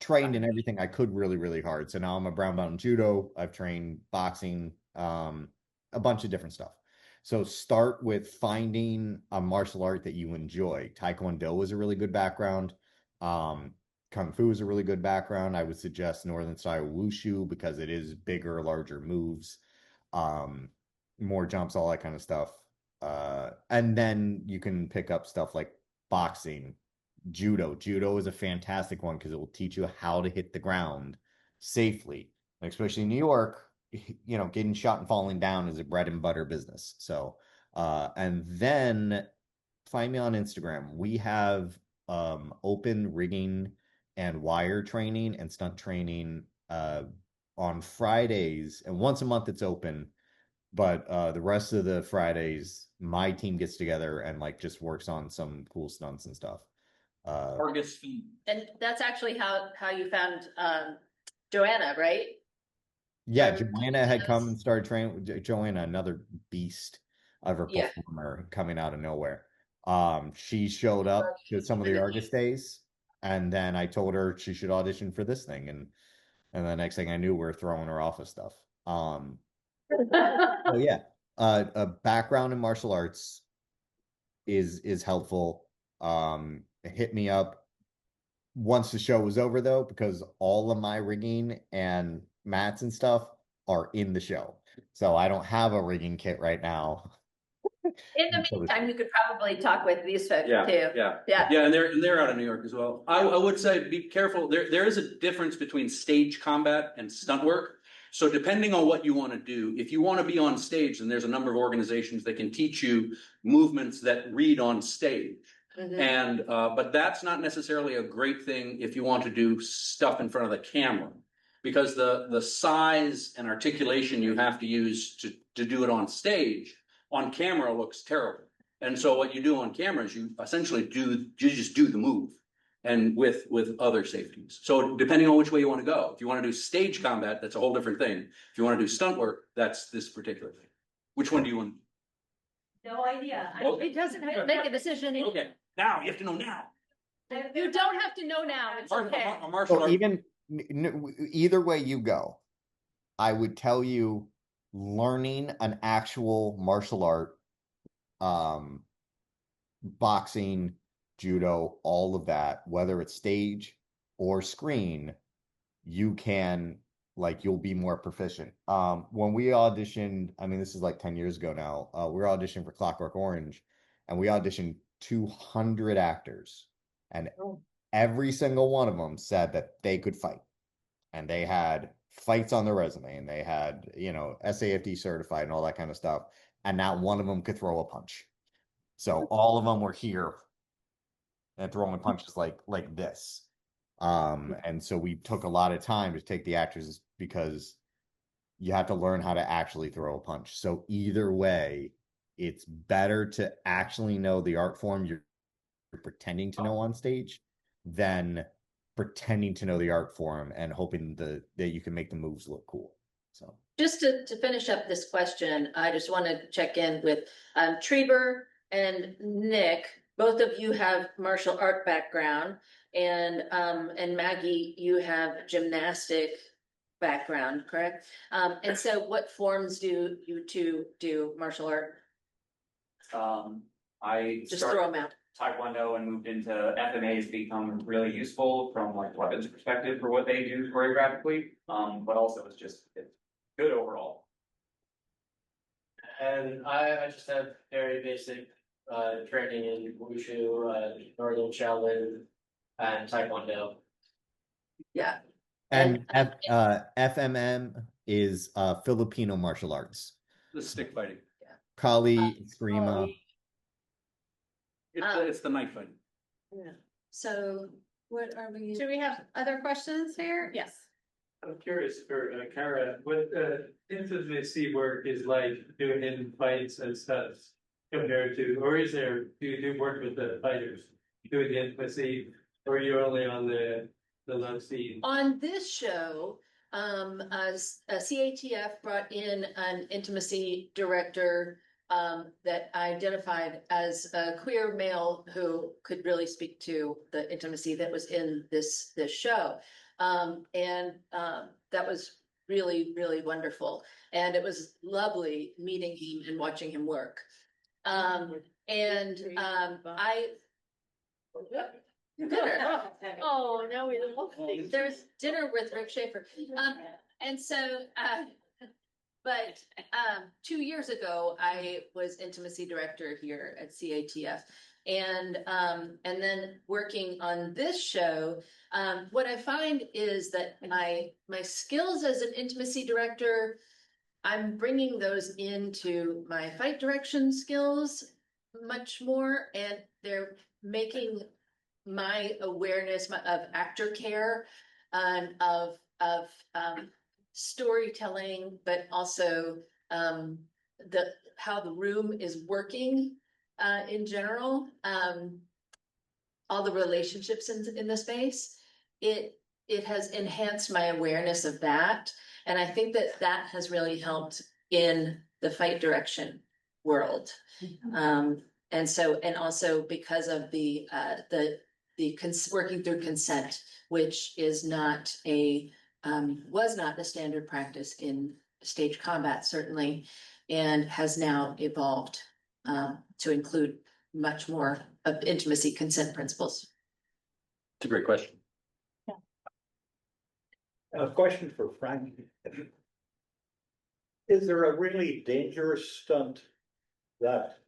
trained in everything I could really, really hard. So now I'm a brown belt in judo. I've trained boxing, a bunch of different stuff. So start with finding a martial art that you enjoy. Taekwondo is a really good background. Kung Fu is a really good background. I would suggest Northern Style Wushu because it is bigger, larger moves, more jumps, all that kind of stuff. And then you can pick up stuff like boxing, judo. Judo is a fantastic one because it will teach you how to hit the ground safely. Like, especially in New York, getting shot and falling down is a bread and butter business. So, and then find me on Instagram. We have open rigging and wire training and stunt training on Fridays, and once a month it's open. But the rest of the Fridays, my team gets together and like just works on some cool stunts and stuff. Argus. And that's actually how you found Joanna, right? Yeah, From Joanna had come those- and started training with Joanna, another beast of a Yeah. performer coming out of nowhere. She showed up to some of the Argus days, and then I told her she should audition for this thing, and the next thing I knew, we are throwing her off of stuff. So yeah, a background in martial arts is helpful. Hit me up once the show was over though, because all of my rigging and mats and stuff are in the show. So I don't have a rigging kit right now. In the meantime, you could probably talk with these folks Yeah, too. yeah, and they're out of New York as well. I would say be careful. There is a difference between stage combat and stunt work. So depending on what you want to do, if you want to be on stage, then there's a number of organizations that can teach you movements that read on stage. Mhm. And but that's not necessarily a great thing if you want to do stuff in front of the camera, because the size and articulation you have to use to do it on stage on camera looks terrible. And so what you do on camera is you essentially just do the move, and with other safeties. So depending on which way you want to go, if you want to do stage combat, that's a whole different thing. If you want to do stunt work, that's this particular thing. Which one do you want? No idea. It doesn't have to make a decision. Okay, now you have to know now. You don't have to know now. It's okay. A martial So art. even either way you go, I would tell you learning an actual martial art, boxing, judo, all of that, whether it's stage or screen, you can you'll be more proficient. When we auditioned, I mean, this is like 10 years ago now, we were auditioning for Clockwork Orange, and we auditioned 200 actors, and every single one of them said that they could fight, and they had fights on their resume, and they had, SAFD certified and all that kind of stuff, and not one of them could throw a punch. So all of them were here and throwing punches like this. And so we took a lot of time to take the actors because you have to learn how to actually throw a punch. So either way, it's better to actually know the art form you're pretending to know on stage than pretending to know the art form and hoping that you can make the moves look cool. So Just to finish up this question, I just want to check in with Treber and Nick. Both of you have martial art background, and Maggie, you have gymnastic background, correct? And so what forms do you two do martial art? I Just throw them out. Taekwondo and moved into FMA has become really useful from like weapons perspective for what they do choreographically. But also it's good overall. And I just have very basic training in wushu, northern Shaolin, and Taekwondo. Yeah. and FMM is Filipino martial arts. The stick fighting. Kali, Eskrima. It's the knife fighting. Yeah. So what are we? Do we have other questions here? Yes. I'm curious for Kara, what intimacy work is like doing in fights and stuff compared to, or do you work with the fighters doing the intimacy, or you're only on the love scene? On this show, CATF brought in an intimacy director that identified as a queer male who could really speak to the intimacy that was in this show. That was really, really wonderful. And it was lovely meeting him and watching him work. Dinner. Oh, no, there's dinner with Rick Schaefer. But 2 years ago, I was intimacy director here at CATF. And then working on this show, what I find is that my skills as an intimacy director, I'm bringing those into my fight direction skills much more, and they're making my awareness of actor care and of storytelling, but also the how the room is working in general, all the relationships in the space. It has enhanced my awareness of that, and I think that that has really helped in the fight direction world. And also because of the working through consent, which is not a was not a standard practice in stage combat, certainly, and has now evolved to include much more of intimacy consent principles. It's a great question. A question for Frank. Is there a really dangerous stunt that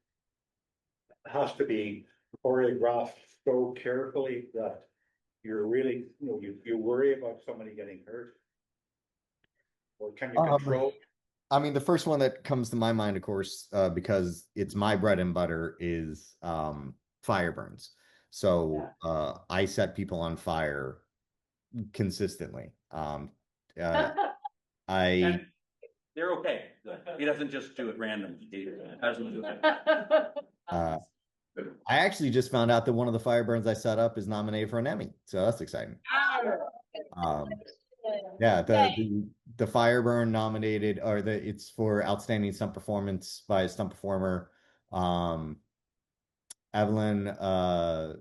has to be choreographed so carefully that you're really, you worry about somebody getting hurt? Or can you control? I mean, the first one that comes to my mind, of course, because it's my bread and butter, is fire burns. So I set people on fire consistently. And they're okay. He doesn't just do it randomly. He doesn't do it. I actually just found out that one of the fire burns I set up is nominated for an Emmy, so that's exciting. Yeah, the fire burn nominated, or it's for outstanding stunt performance by a stunt performer. Evelyn, I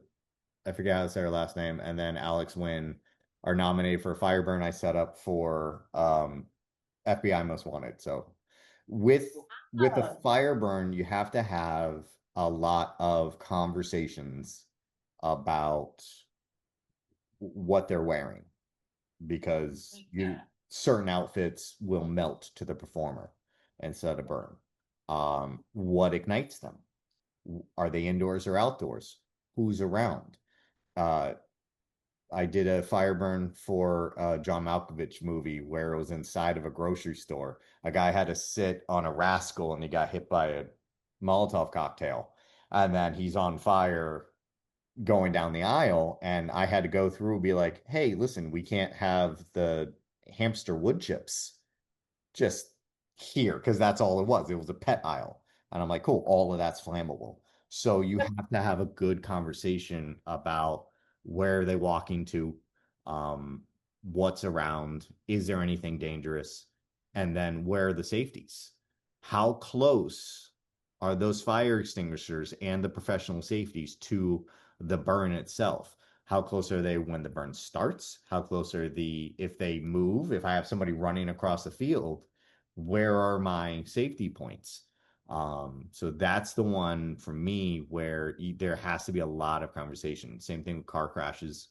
forget how to say her last name, and then Alex Wynn are nominated for a fire burn I set up for FBI Most Wanted. So with a fire burn, you have to have a lot of conversations about what they're wearing, because certain outfits will melt to the performer instead of burn. What ignites them? Are they indoors or outdoors? Who's around? I did a fire burn for a John Malkovich movie where it was inside of a grocery store. A guy had to sit on a rascal and he got hit by a Molotov cocktail. And then he's on fire going down the aisle. And I had to go through and be like, hey, listen, we can't have the hamster wood chips just here, because that's all it was. It was a pet aisle. And I'm like, cool, all of that's flammable. So you have to have a good conversation about where are they walking to, what's around, is there anything dangerous, and then where are the safeties? How close are those fire extinguishers and the professional safeties to the burn itself? How close are they when the burn starts? How close are if they move, if I have somebody running across the field, where are my safety points? So that's the one for me where there has to be a lot of conversation. Same thing with car crashes.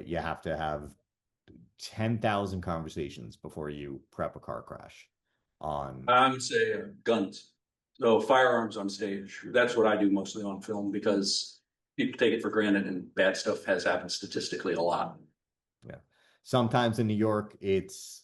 You have to have 10,000 conversations before you prep a car crash on. I would say guns. So firearms on stage. That's what I do mostly on film, because people take it for granted and bad stuff has happened statistically a lot. Yeah. Sometimes in New York, it's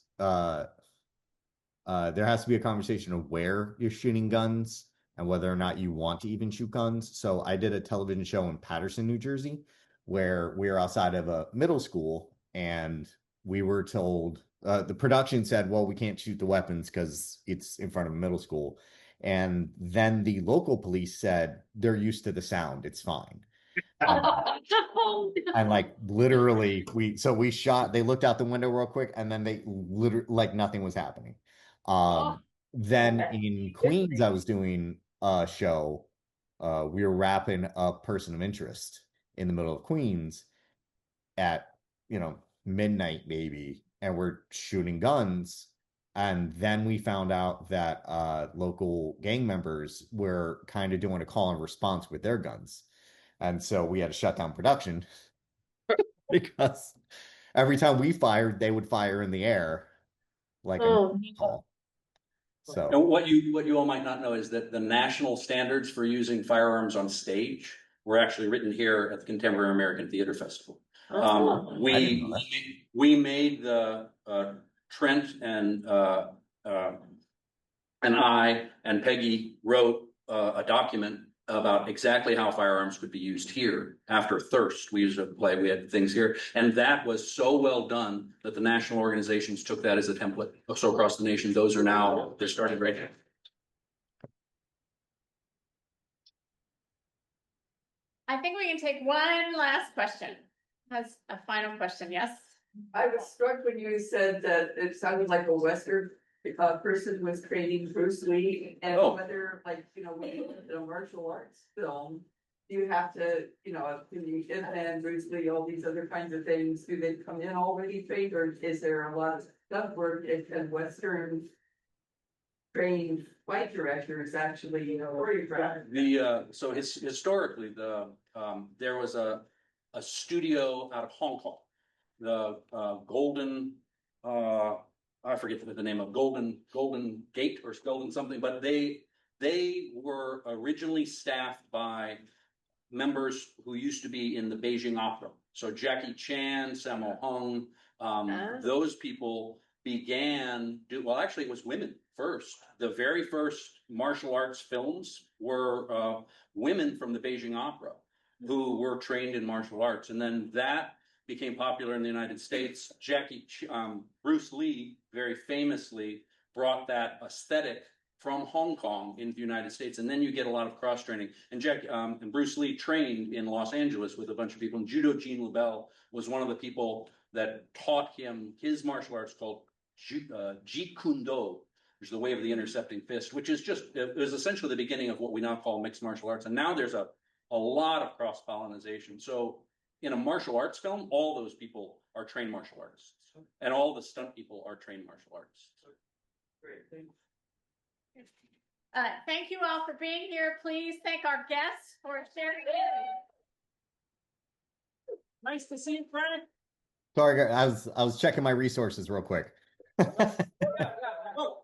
there has to be a conversation of where you're shooting guns and whether or not you want to even shoot guns. So I did a television show in Paterson, New Jersey, where we were outside of a middle school, and we were told, the production said, well, we can't shoot the weapons because it's in front of a middle school. And then the local police said, they're used to the sound, it's fine. And like literally we shot, they looked out the window real quick, and then they literally, like, nothing was happening. Then in Queens, I was doing a show. We were wrapping a Person of Interest in the middle of Queens at, midnight maybe, and we're shooting guns. And then we found out that local gang members were kind of doing a call and response with their guns. And so we had to shut down production because every time we fired, they would fire in the air like a call. So and what you all might not know is that the national standards for using firearms on stage were actually written here at the Contemporary American Theater Festival. I didn't know We made the Trent and I and Peggy wrote a document about exactly how firearms could be used here after Thirst. We used to play, we had things here, and that was so well done that the national organizations took that as a template. So across the nation, those are now, they're starting right now. I think we can take one last question. Has a final question, yes? I was struck when you said that it sounded like a Western person was training Bruce Lee, and whether, like, you know, when you look at a martial arts film, you have to, you know, and Bruce Lee, all these other kinds of things, do they come in already trained, or is there a lot of stuff work and Western trained fight directors actually, you know, choreograph? So historically, there was a studio out of Hong Kong, the Golden, I forget the name of Golden Gate or Golden something, but they were originally staffed by members who used to be in the Beijing Opera. So Jackie Chan, Sammo Hung, those people began, well, actually it was women first. The very first martial arts films were women from the Beijing Opera who were trained in martial arts. And then that became popular in the United States. Bruce Lee very famously brought that aesthetic from Hong Kong into the United States, and then you get a lot of cross training. And Bruce Lee trained in Los Angeles with a bunch of people. And Judo Jean LaBelle was one of the people that taught him his martial arts called Jeet Kune Do, which is the way of the intercepting fist, which is just, it was essentially the beginning of what we now call mixed martial arts. And now there's a lot of cross pollination. So in a martial arts film, all those people are trained martial artists, and all the stunt people are trained martial artists. Great, thanks. Thank you all for being here. Please thank our guests for sharing. Nice to see you, Frank. Sorry, I was checking my resources real quick. No,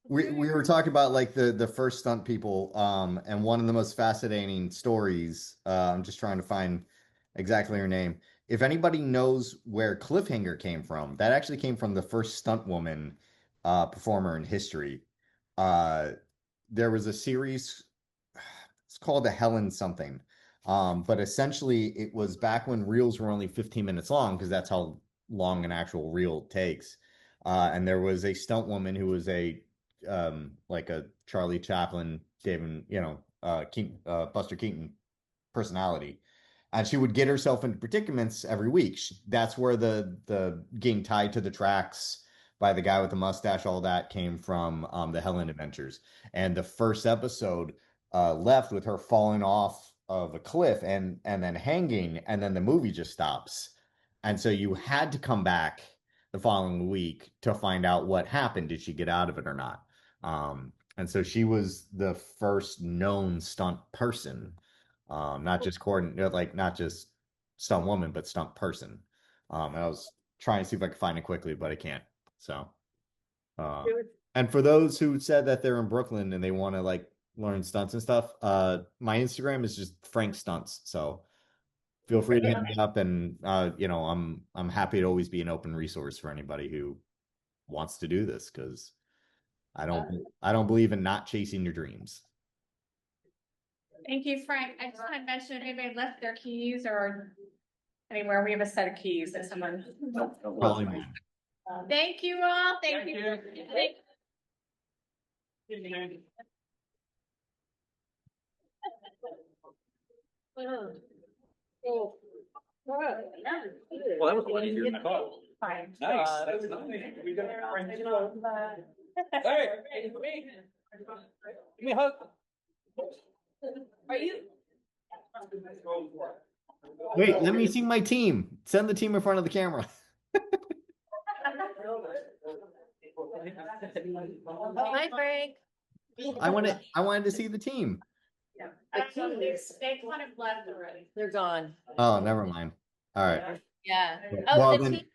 we were talking about like the first stunt people, and one of the most fascinating stories. I'm just trying to find exactly her name. If anybody knows where Cliffhanger came from, that actually came from the first stunt woman performer in history. There was a series, it's called the Helen something. But essentially it was back when reels were only 15 minutes long, because that's how long an actual reel takes. And there was a stunt woman who was like a Charlie Chaplin, David, Buster Keaton personality. And she would get herself into predicaments every week. That's where the getting tied to the tracks by the guy with the mustache, all that came from the Helen Adventures. And the first episode left with her falling off of a cliff and then hanging, and then the movie just stops. And so you had to come back the following week to find out what happened. Did she get out of it or not? And so she was the first known stunt person. Not just not just stunt woman, but stunt person. And I was trying to see if I could find it quickly, but I can't. So, and for those who said that they're in Brooklyn and they want to like learn stunts and stuff, my Instagram is just Frank Stunts. So feel free to hit me up, and I'm happy to always be an open resource for anybody who wants to do this, because I don't believe in not chasing your dreams. Thank you, Frank. I just want to mention if anybody left their keys or anywhere, we have a set of keys that someone. Probably mine. Thank you all. Thank you. Well, that was a lot easier than I thought. Fine. Nice. That's nice. We got Hey, give me a hug. Are you? Wait, let me see my team. Send the team in front of the camera. Hi, Frank. I wanted to see the team. Yeah. They kind of left already. They're gone. Oh, never mind. All right. Yeah. Well, Oh, then- team.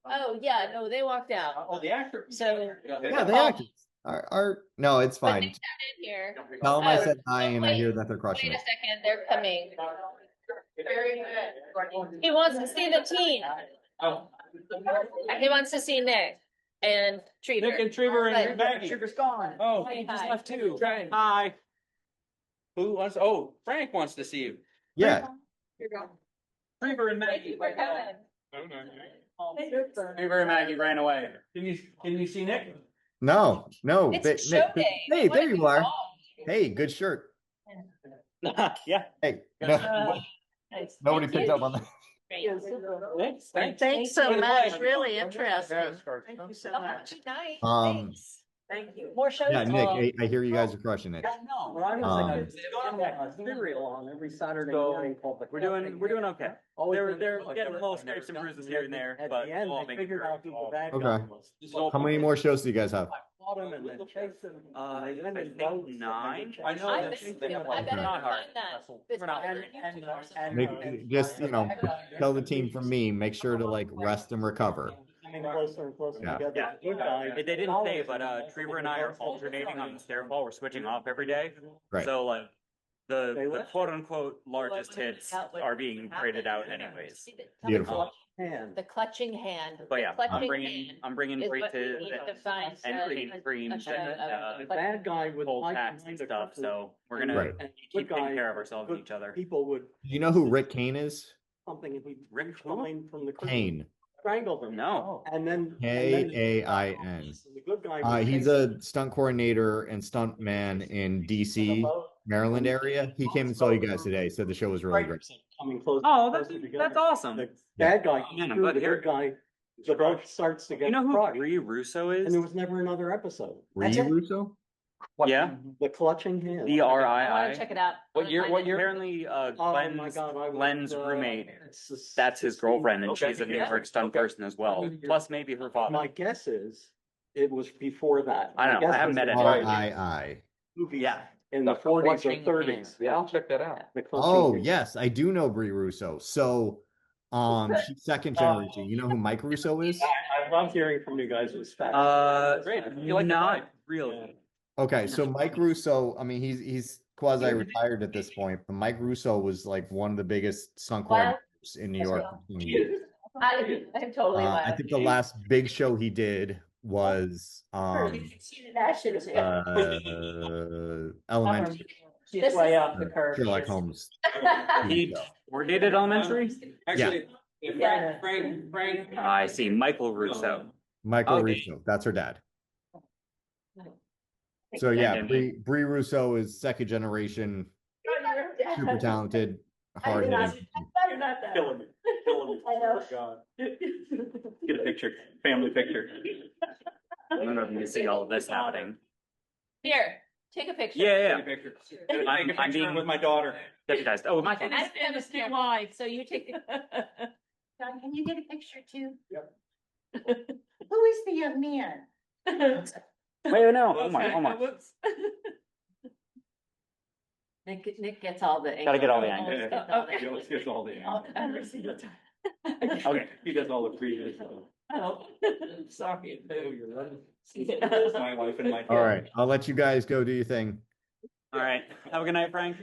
Oh, yeah. No, they walked out. Oh, the actor. So Yeah, the actors. No, it's But they fine. sounded here. Tell them I Oh, said hi and I wait, hear that they're crushing Wait a it. second, they're coming. Very good. He wants to see the team. Oh. He wants to see Nick and Trevor. Nick and Trevor and But- Maggie. Trevor's gone. Oh, Say he just hi. left too. Hi. Who wants, oh, Frank wants to see you. Yeah. Here you go. Trevor and Thank Maggie. you for coming. Trevor and Maggie ran away. Can you see Nick? No. It's show day. Hey, What there have you are. involved? Hey, good shirt. Yeah. Hey, no, Nice. nobody Thank picked you. up on that. Thanks so much. Really interesting. Thank you so Have much. a good night. Thanks. Thank you. More shows. Yeah, Nick, I hear you guys are crushing it. Well, I was cereal on every Saturday morning. We're doing okay. They're getting little scrapes and bruises here and there, At but the end, we'll I make it figured through. out who the bad Okay. guy was. How many more shows do you guys have? Fought him and then chased him. I And then think they both- 9. I know I that bet- they have I like- better Not hard. find that. It's We're not- on And, YouTube or something. Make, just, tell the team from me, make sure to like rest and recover. coming closer and closer Yeah. together. Yeah. The good guy- They didn't say, but Trevor and I are alternating on the stairfall. We're switching off every day. Right. So like the quote unquote largest hits are being traded out anyways. Beautiful. Hand. The clutching hand. But yeah, The clutching hand I'm bringing is great what we to need to find. and paint creams and The bad guy would cold like packs and stuff. So we're gonna Right. keep taking care of ourselves and each other. People would Do you know who Rick Kane is? something if we Rick find from the Kane. strangle them. No. And then Kain. the good guy would He's chase a stunt coordinator and stunt man in DC, Maryland area. He came and saw you guys today. Said the show was really great. coming close. Oh, closer together. that's awesome. The bad guy, Man, I'm the glad to hear good it. guy, the boat starts to get You know who crushed, Bree Russo and there is? was never another episode. Ree Russo? Yeah, The clutching hand. I wanna DRII. check it out. What year? Apparently, Oh my Glenn's God, I was, Glenn's roommate. it's the That's his girlfriend, and Okay. she's a New York stunt person as well. Plus, maybe her father. My guess is it was before that. I don't know. My guess I haven't is met the anyone. RII. movies Yeah. in the 40s or 30s. Yeah, I'll check that out. The clutching Oh, hand. yes, I do know Brie Russo. So, she's second generation. You know who Mike Russo is? I love hearing from you guys with facts. Not really. Okay, so Mike Russo, I mean, he's quasi retired at this point, but Mike Russo was like one of the biggest stunt coordinators in New York. for 20 years. I'm totally I wild. think the last big show he did was Elementary. She's way off the curve. Sherlock Holmes. He coordinated elementary? Actually, Frank. I see. Michael Russo. Michael Okay. Russo, that's her dad. So yeah, Brie Russo is second generation, super talented, hard hitting. Killing me. I know. God. Get a picture, family picture. I don't know if you can see all of this happening. Here, take a picture. Yeah. I'm being with my daughter. Deputized. Oh, my I don't understand why, so you take. John, can you get a picture too? Yep. Who is the young man? Wait, no. Oh my. Whoops. Nick gets all the. Gotta get all the angles. angles. Gets all the- He always gets all the Every single time. Okay, he does all the previous. Oh, sorry, you're running. My wife and my kid. All right, I'll let you guys go do your thing. All right. Have a good night, Frank.